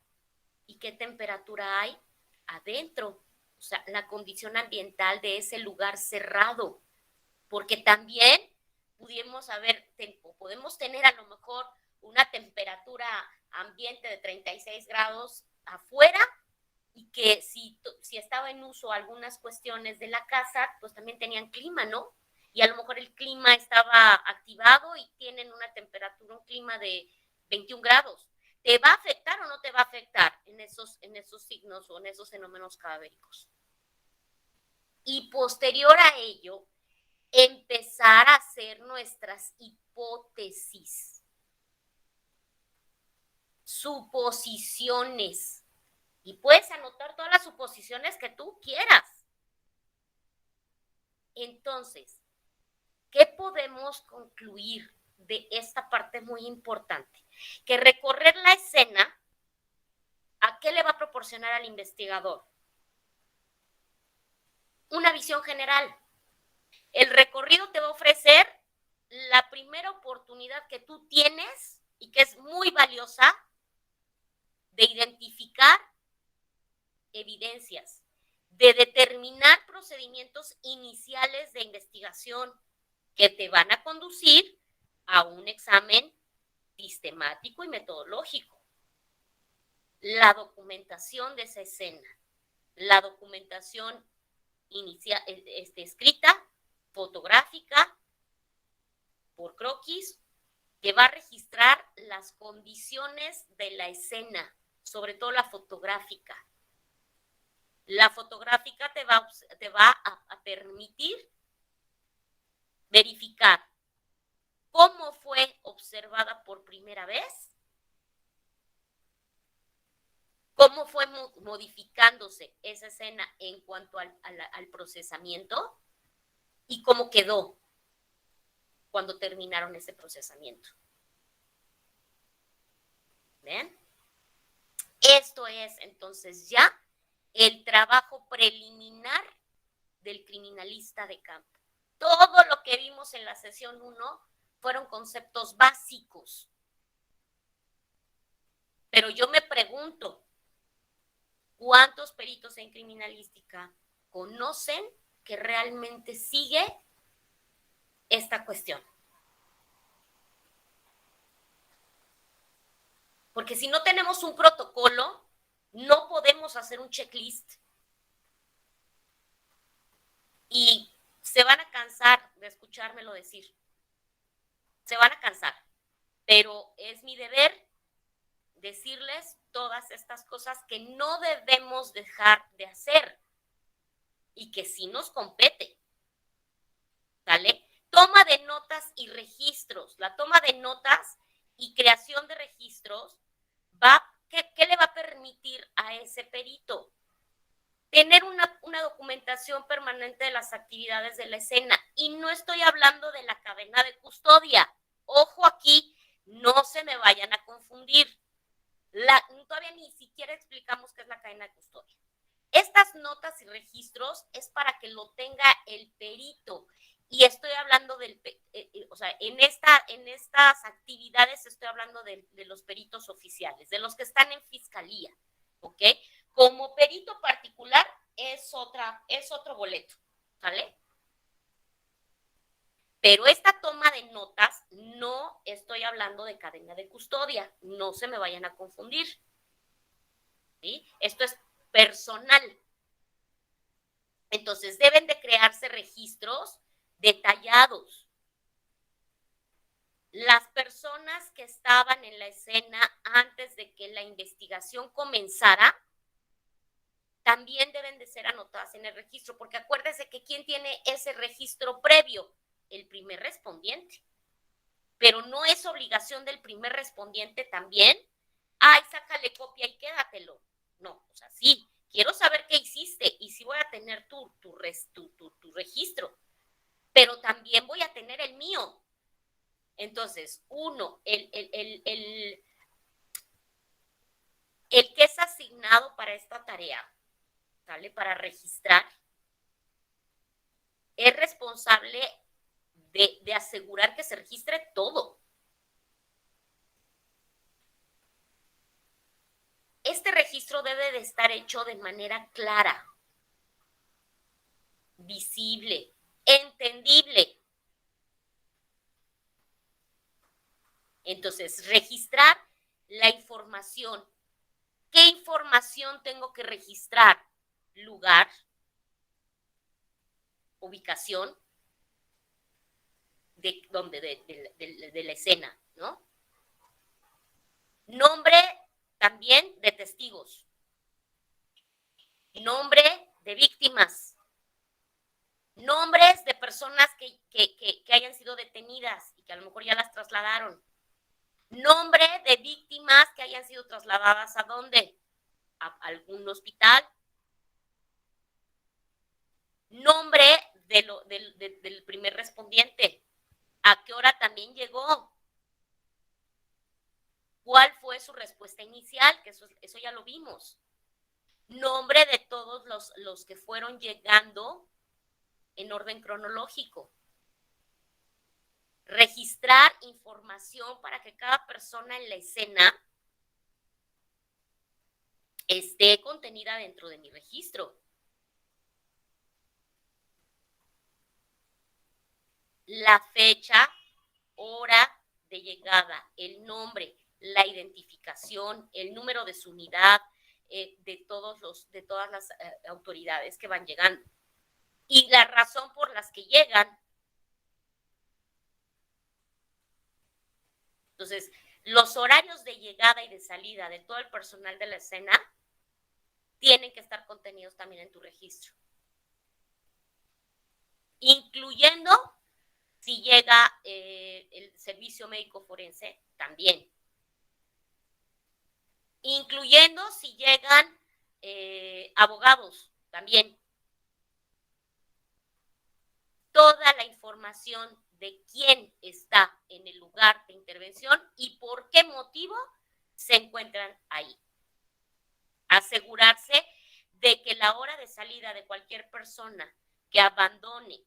y qué temperatura hay adentro? O sea, la condición ambiental de ese lugar cerrado. Porque también podemos tener a lo mejor una temperatura ambiente de 36 grados afuera y que si estaba en uso algunas cuestiones de la casa, pues también tenían clima, ¿no? Y a lo mejor el clima estaba activado y tienen una temperatura, un clima de 21 grados. ¿Te va a afectar o no te va a afectar en esos signos o en esos fenómenos cadavéricos? Y posterior a ello, empezar a hacer nuestras hipótesis, suposiciones. Y puedes anotar todas las suposiciones que tú quieras. Entonces, ¿qué podemos concluir de esta parte muy importante? Que recorrer la escena, ¿a qué le va a proporcionar al investigador? Una visión general. El recorrido te va a ofrecer la primera oportunidad que tú tienes y que es muy valiosa de identificar evidencias, de determinar procedimientos iniciales de investigación que te van a conducir a un examen sistemático y metodológico. La documentación de esa escena, la documentación escrita, fotográfica, por croquis, que va a registrar las condiciones de la escena, sobre todo la fotográfica. La fotográfica te va a permitir verificar cómo fue observada por primera vez cómo fue modificándose esa escena en cuanto al procesamiento y cómo quedó cuando terminaron ese procesamiento. ¿Ven? Esto es entonces ya el trabajo preliminar del criminalista de campo. Todo lo que vimos en la sesión 1 fueron conceptos básicos. Pero yo me pregunto, ¿cuántos peritos en criminalística conocen que realmente sigue esta cuestión? Porque si no tenemos un protocolo, no podemos hacer un checklist. Y se van a cansar de escuchármelo decir. Se van a cansar. Pero es mi deber decirles todas estas cosas que no debemos dejar de hacer y que sí nos compete. ¿Sale? Toma de notas y registros. La toma de notas y creación de registros ¿qué le va a permitir a ese perito? Tener una documentación permanente de las actividades de la escena. Y no estoy hablando de la cadena de custodia. Ojo aquí, no se me vayan a confundir. Todavía ni siquiera explicamos qué es la cadena de custodia. Estas notas y registros es para que lo tenga el perito. Y estoy hablando o sea, en estas actividades estoy hablando de los peritos oficiales, de los que están en fiscalía, ¿ok? Como perito particular es otro boleto, ¿sale? Pero esta toma de notas no estoy hablando de cadena de custodia, no se me vayan a confundir, ¿sí? Esto es personal. Entonces deben de crearse registros detallados. Las personas que estaban en la escena antes de que la investigación comenzara también deben de ser anotadas en el registro, porque acuérdese que ¿quién tiene ese registro previo? El primer respondiente. Pero no es obligación del primer respondiente también, ay, sácale copia y quédatelo. No, o sea, sí, quiero saber qué hiciste y sí voy a tener tu registro, pero también voy a tener el mío. Entonces, el que es asignado para esta tarea, ¿vale? Para registrar, es responsable de asegurar que se registre todo. Este registro debe de estar hecho de manera clara, visible, entendible. Entonces, registrar la información. ¿Qué información tengo que registrar? Lugar, ubicación, de la escena, ¿no? Nombre también de testigos. Nombre de víctimas. Nombres de personas que hayan sido detenidas y que a lo mejor ya las trasladaron. Nombre de víctimas que hayan sido trasladadas ¿a dónde? A algún hospital. Nombre del primer respondiente. ¿A qué hora también llegó? ¿Cuál fue su respuesta inicial? Que eso ya lo vimos. Nombre de todos los que fueron llegando en orden cronológico. Registrar información para que cada persona en la escena esté contenida dentro de mi registro. La fecha, hora de llegada, el nombre, la identificación, el número de su unidad, de todas las autoridades que van llegando. Y la razón por las que llegan. Entonces, los horarios de llegada y de salida de todo el personal de la escena tienen que estar contenidos también en tu registro. Incluyendo si llega el servicio médico forense, también. incluyendo si llegan abogados también. Toda la información de quién está en el lugar de intervención y por qué motivo se encuentran ahí. Asegurarse de que la hora de salida de cualquier persona que abandone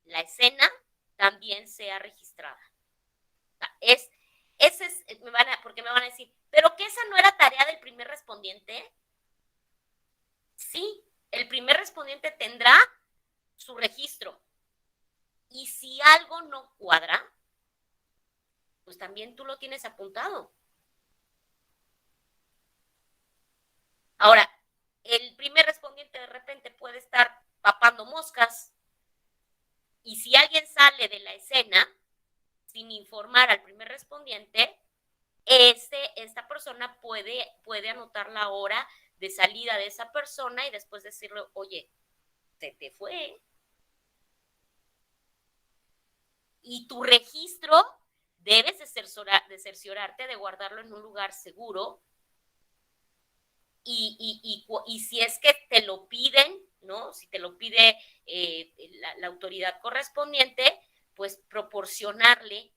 la escena también sea registrada. Porque me van a decir, ¿pero que esa no era tarea del primer respondiente? Sí, el primer respondiente tendrá su registro. Y si algo no cuadra, pues también tú lo tienes apuntado. Ahora, el primer respondiente de repente puede estar papando moscas y si alguien sale de la escena sin informar al primer respondiente, esta persona puede anotar la hora de salida de esa persona y después decirle, oye, se te fue. Y tu registro debes de cerciorarte de guardarlo en un lugar seguro. Y si es que te lo piden, ¿no? Si te lo pide la autoridad correspondiente, pues proporcionarle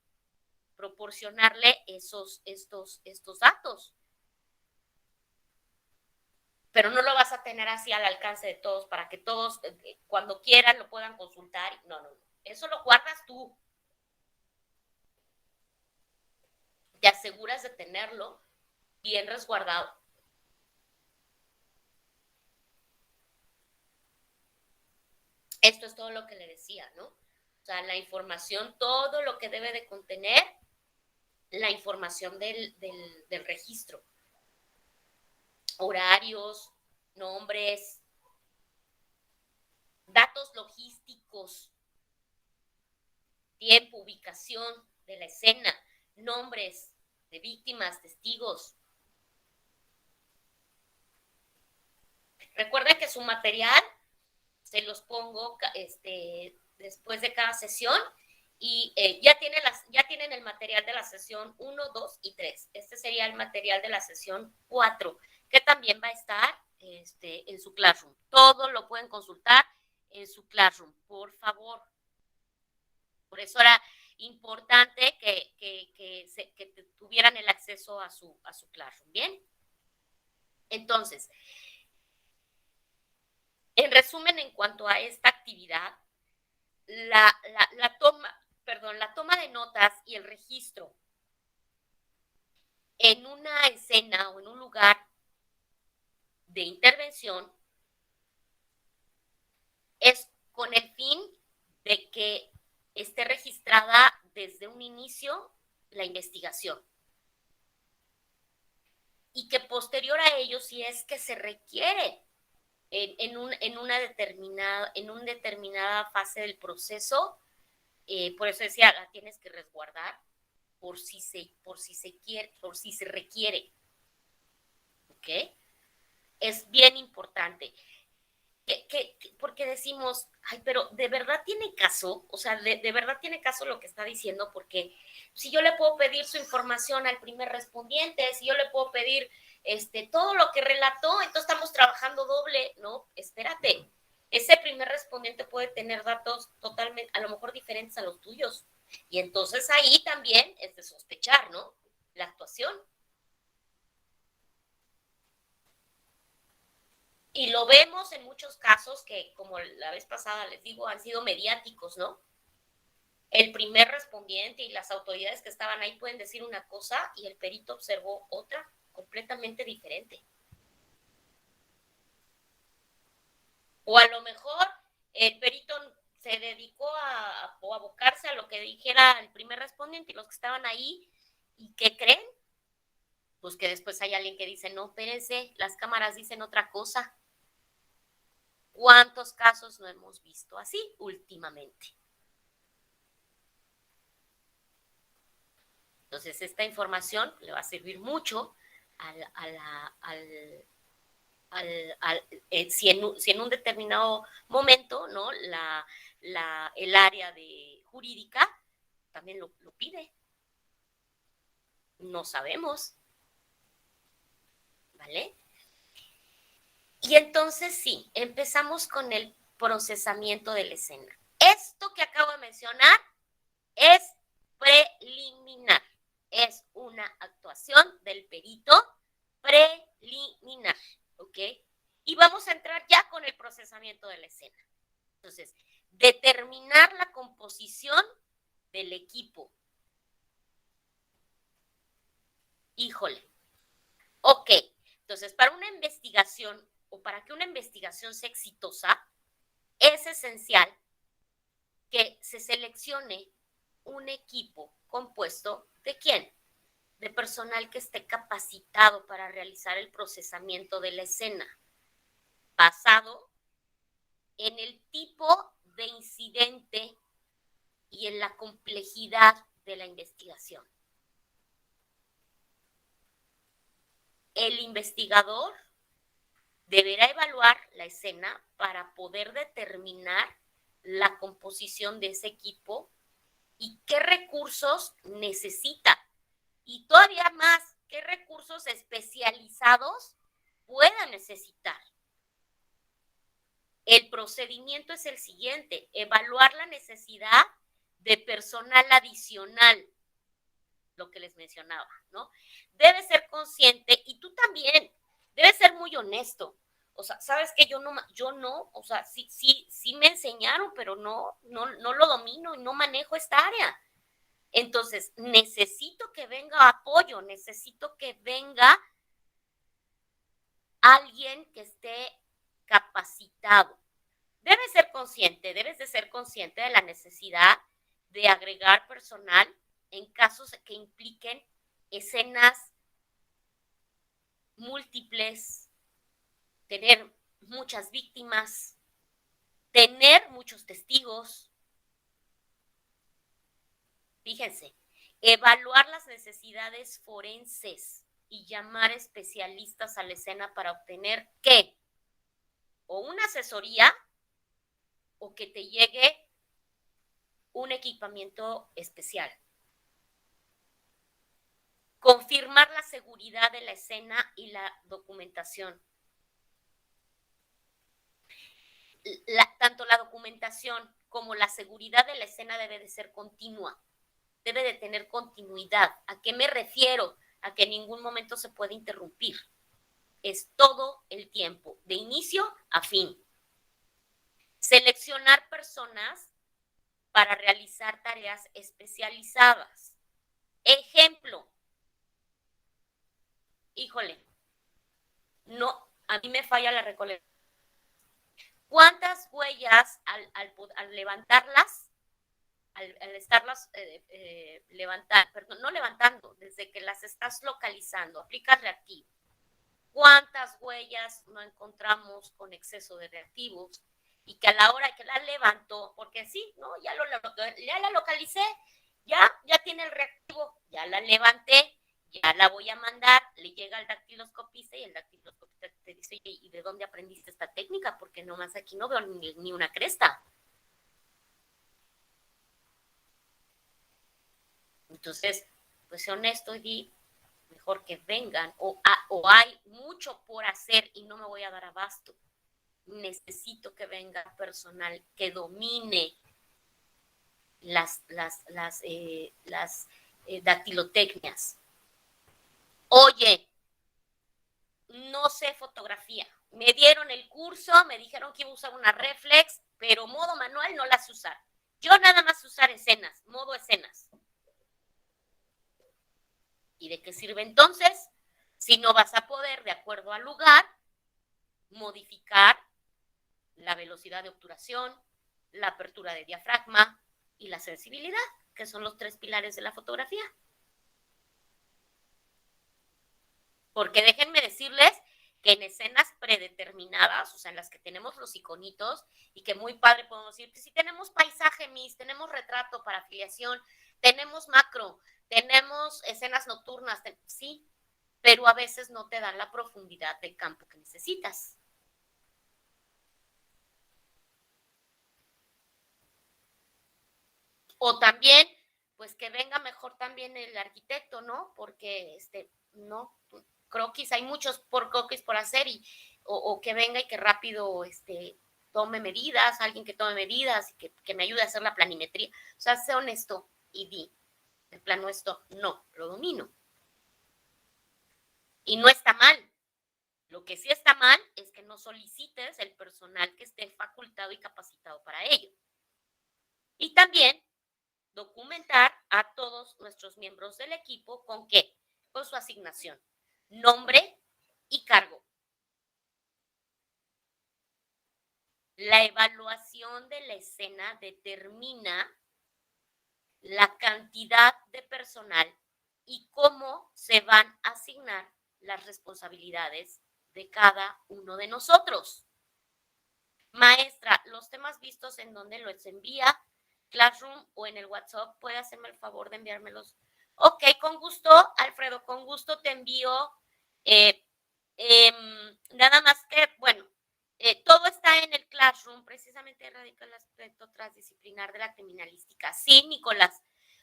estos datos. Pero no lo vas a tener así al alcance de todos para que todos cuando quieran lo puedan consultar. No. Eso lo guardas tú. Te aseguras de tenerlo bien resguardado. Esto es todo lo que le decía, ¿no? O sea, la información, todo lo que debe de contener la información del registro. Horarios, nombres, datos logísticos, tiempo, ubicación de la escena, nombres de víctimas, testigos. Recuerden que su material se los pongo después de cada sesión y ya tienen el material de la sesión 1, 2 y 3. Este sería el material de la sesión 4, que también va a estar en su Classroom. Todo lo pueden consultar en su Classroom, por favor. Por eso era importante que tuvieran el acceso a su Classroom. ¿Bien? Entonces, en resumen, en cuanto a esta actividad, la toma de notas y el registro en una escena o en un lugar de intervención es con el fin de que esté registrada desde un inicio la investigación y que posterior a ello, si es que se requiere en una determinada fase del proceso, por eso decía, la tienes que resguardar por si se requiere. ¿Ok? Es bien importante. Porque decimos, ay, pero ¿de verdad tiene caso? O sea, ¿de verdad tiene caso lo que está diciendo? Porque si yo le puedo pedir su información al primer respondiente, si yo le puedo pedir todo lo que relató, entonces estamos trabajando doble. No, espérate. Ese primer respondiente puede tener datos totalmente, a lo mejor diferentes a los tuyos. Y entonces ahí también es de sospechar, ¿no? La actuación. Y lo vemos en muchos casos que, como la vez pasada les digo, han sido mediáticos, ¿no? El primer respondiente y las autoridades que estaban ahí pueden decir una cosa y el perito observó otra completamente diferente. O a lo mejor el perito se dedicó a abocarse a lo que dijera el primer respondiente y los que estaban ahí, ¿y qué creen? Pues que después hay alguien que dice, no, espérense, las cámaras dicen otra cosa. ¿Cuántos casos no hemos visto así últimamente? Entonces, esta información le va a servir mucho si en un determinado momento, ¿no? El área de jurídica también lo pide. No sabemos. ¿vale? Y entonces sí, empezamos con el procesamiento de la escena. Esto que acabo de mencionar es preliminar, es una actuación del perito preliminar, ¿ok? Y vamos a entrar ya con el procesamiento de la escena. Entonces, determinar la composición del equipo. Híjole. Ok, entonces para una investigación o para que una investigación sea exitosa, es esencial que se seleccione un equipo compuesto de ¿quién? De personal que esté capacitado para realizar el procesamiento de la escena, basado en el tipo de incidente y en la complejidad de la investigación. El investigador deberá evaluar la escena para poder determinar la composición de ese equipo y qué recursos necesita. Y todavía más, qué recursos especializados pueda necesitar. El procedimiento es el siguiente: evaluar la necesidad de personal adicional, lo que les mencionaba, ¿no? Debe ser consciente y tú también debes ser muy honesto. O sea, sabes que yo no, o sea, sí me enseñaron, pero no lo domino y no manejo esta área. Entonces, necesito que venga apoyo, necesito que venga alguien que esté capacitado. Debes de ser consciente de la necesidad de agregar personal en casos que impliquen escenas múltiples, tener muchas víctimas, tener muchos testigos. Fíjense, evaluar las necesidades forenses y llamar especialistas a la escena para obtener ¿qué? O una asesoría o que te llegue un equipamiento especial. Confirmar la seguridad de la escena y la documentación. Tanto la documentación como la seguridad de la escena debe de ser continua, debe de tener continuidad. ¿A qué me refiero? A que en ningún momento se puede interrumpir. Es todo el tiempo, de inicio a fin. Seleccionar personas para realizar tareas especializadas. Ejemplo, híjole, no, a mí me falla la recolección. ¿Cuántas huellas al levantarlas, al estarlas no levantando, desde que las estás localizando, aplicas reactivo? ¿Cuántas huellas no encontramos con exceso de reactivos? Y que a la hora que la levanto, porque sí, ¿no? Ya la localicé, ya tiene el reactivo, ya la levanté, ya la voy a mandar, le llega al dactiloscopista y el dactiloscopista te dice, ¿y de dónde aprendiste esta técnica? Porque nomás aquí no veo ni una cresta. Entonces, pues sé honesto y di, mejor que vengan, o hay mucho por hacer y no me voy a dar abasto. Necesito que venga personal que domine las dactilotecnias. Oye, no sé fotografía. Me dieron el curso, me dijeron que iba a usar una reflex, pero modo manual no la sé usar. Yo nada más usar escenas, modo escenas. ¿Y de qué sirve entonces? Si no vas a poder, de acuerdo al lugar, modificar la velocidad de obturación, la apertura de diafragma y la sensibilidad, que son los 3 pilares de la fotografía. Porque déjenme decirles que en escenas predeterminadas, o sea, en las que tenemos los iconitos y que muy padre podemos decir que si tenemos paisaje, tenemos retrato para afiliación, tenemos macro, tenemos escenas nocturnas, sí, pero a veces no te dan la profundidad de campo que necesitas. O también, pues que venga mejor también el arquitecto, ¿no? Porque, no, croquis, hay muchos por croquis por hacer o que venga y que rápido tome medidas, alguien que tome medidas y que me ayude a hacer la planimetría. O sea, sé honesto y di, de plano esto no lo domino. Y no está mal. Lo que sí está mal es que no solicites el personal que esté facultado y capacitado para ello. Y también documentar a todos nuestros miembros del equipo ¿con qué? Con su asignación, nombre y cargo. La evaluación de la escena determina la cantidad de personal y cómo se van a asignar las responsabilidades de cada uno de nosotros. Maestra, los temas vistos en donde los envía, Classroom o en el WhatsApp, ¿puede hacerme el favor de enviármelos? Ok, con gusto, Alfredo, con gusto te envío. Nada más que, bueno, todo está en el Classroom, precisamente radica el aspecto transdisciplinar de la criminalística. Sí, Nicolás,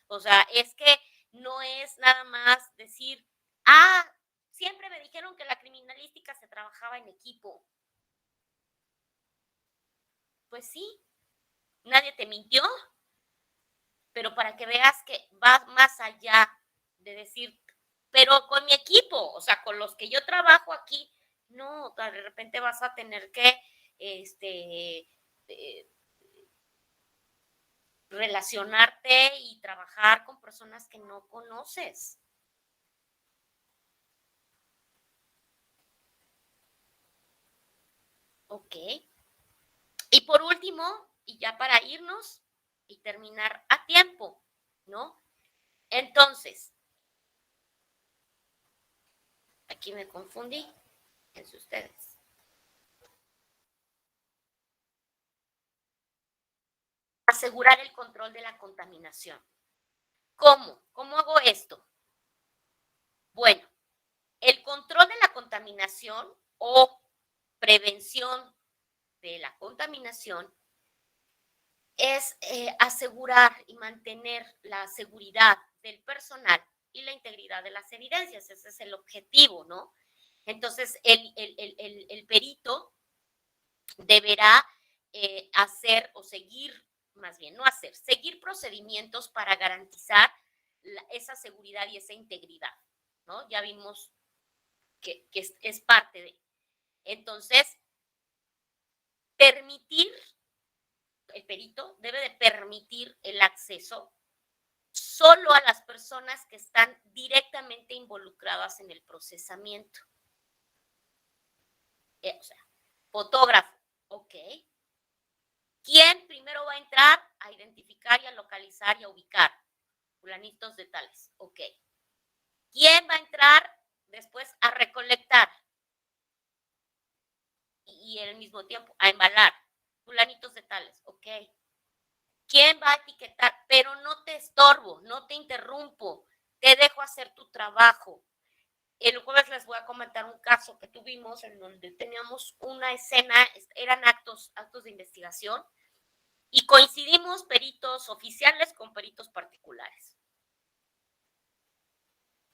o sea, es que no es nada más decir, siempre me dijeron que la criminalística se trabajaba en equipo. Pues sí, nadie te mintió, pero para que veas que va más allá de decir, pero con mi equipo, o sea, con los que yo trabajo aquí, no, de repente vas a tener que relacionarte y trabajar con personas que no conoces. Ok. Y por último, y ya para irnos y terminar a tiempo, ¿no? Entonces, aquí me confundí, fíjense ustedes. Asegurar el control de la contaminación. ¿Cómo? ¿Cómo hago esto? Bueno, el control de la contaminación o prevención de la contaminación es asegurar y mantener la seguridad del personal y la integridad de las evidencias. Ese es el objetivo, ¿no? Entonces, el perito deberá hacer o seguir, más bien, no hacer, seguir procedimientos para garantizar esa seguridad y esa integridad, ¿no? Ya vimos que es parte de. Entonces, el perito debe de permitir el acceso solo a las personas que están directamente involucradas en el procesamiento. O sea, fotógrafo, ok. ¿Quién primero va a entrar a identificar y a localizar y a ubicar? Fulanitos de tales, ok. ¿Quién va a entrar después a recolectar? Y al mismo tiempo a embalar. Fulanitos de tales, ok. ¿Quién va a etiquetar? Pero no te estorbo, no te interrumpo, te dejo hacer tu trabajo. El jueves les voy a comentar un caso que tuvimos en donde teníamos una escena, eran actos de investigación, y coincidimos peritos oficiales con peritos particulares.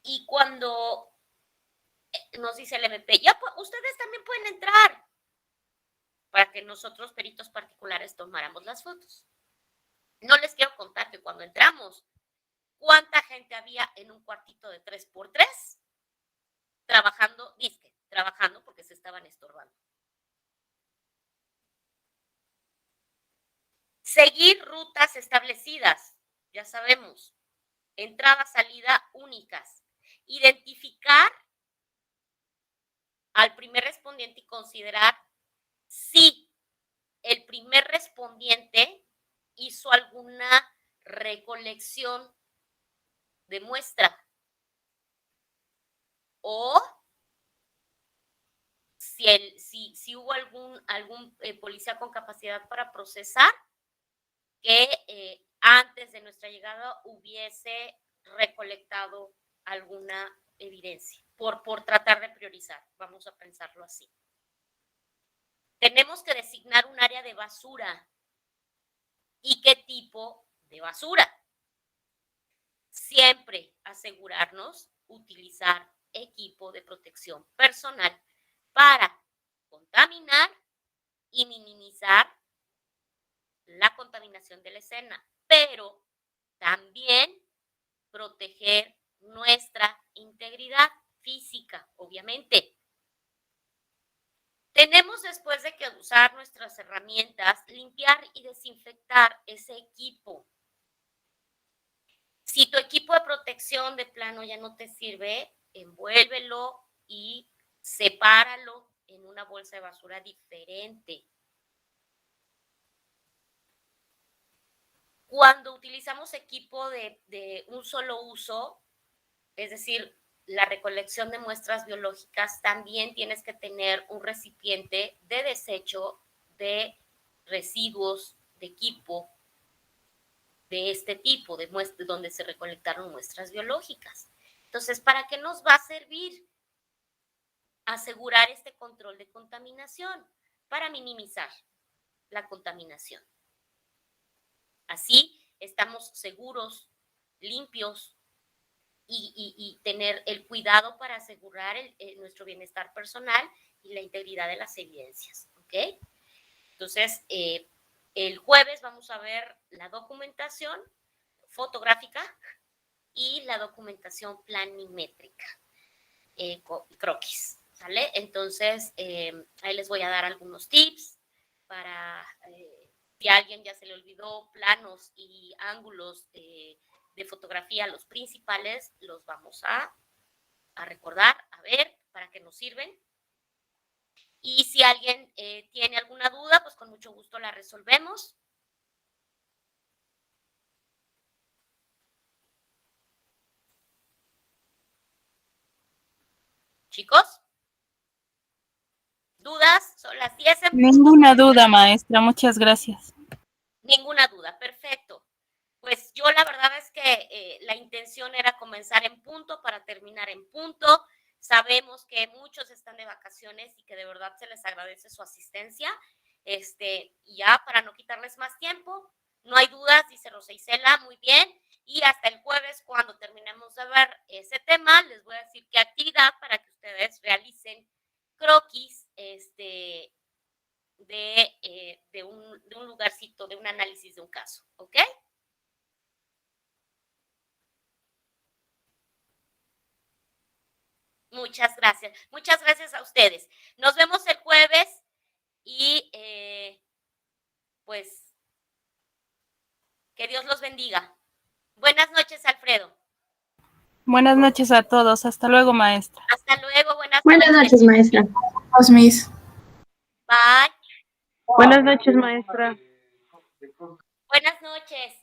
Y cuando nos dice el MP, ya ustedes también pueden entrar, para que nosotros, peritos particulares, tomáramos las fotos. No les quiero contar que cuando entramos, ¿cuánta gente había en un cuartito de 3x3? Trabajando porque se estaban estorbando. Seguir rutas establecidas, ya sabemos, entrada, salida únicas. Identificar al primer respondiente y considerar si el primer respondiente hizo alguna recolección de muestra o si hubo algún policía con capacidad para procesar que antes de nuestra llegada hubiese recolectado alguna evidencia, por tratar de priorizar, vamos a pensarlo así. Tenemos que designar un área de basura. ¿Y qué tipo de basura? Siempre asegurarnos utilizar equipo de protección personal para contaminar y minimizar la contaminación de la escena, pero también proteger nuestra integridad física, obviamente. Tenemos, después de que usar nuestras herramientas, limpiar y desinfectar ese equipo. Si tu equipo de protección de plano ya no te sirve, envuélvelo y sepáralo en una bolsa de basura diferente. Cuando utilizamos equipo de un solo uso, es decir, la recolección de muestras biológicas, también tienes que tener un recipiente de desecho de residuos de equipo de este tipo, de donde se recolectaron muestras biológicas. Entonces, ¿para qué nos va a servir asegurar este control de contaminación? Para minimizar la contaminación. Así estamos seguros, limpios y tener el cuidado para asegurar nuestro bienestar personal y la integridad de las evidencias, ¿ok? Entonces, el jueves vamos a ver la documentación fotográfica y la documentación planimétrica, croquis, ¿sale? Entonces, ahí les voy a dar algunos tips para, si a alguien ya se le olvidó planos y ángulos de fotografía, los principales, los vamos a recordar, a ver, para qué nos sirven. Y si alguien tiene alguna duda, pues con mucho gusto la resolvemos. Chicos, ¿dudas? Son las 10 en punto. Ninguna duda, maestra, muchas gracias. Ninguna duda, perfecto. Pues yo la verdad es que la intención era comenzar en punto para terminar en punto. Sabemos que muchos están de vacaciones y que de verdad se les agradece su asistencia. Y ya para no quitarles más tiempo, no hay dudas, dice Rosa Isela, muy bien. Y hasta el jueves, cuando terminemos de ver ese tema, les voy a decir qué actividad para que ustedes realicen croquis de un lugarcito, de un análisis de un caso, ¿ok? Muchas gracias. Muchas gracias a ustedes. Nos vemos el jueves y pues que Dios los bendiga. Buenas noches, Alfredo. Buenas noches a todos. Hasta luego, maestra. Hasta luego. Buenas noches, maestra. Miss. Bye. Buenas noches, maestra. Buenas noches.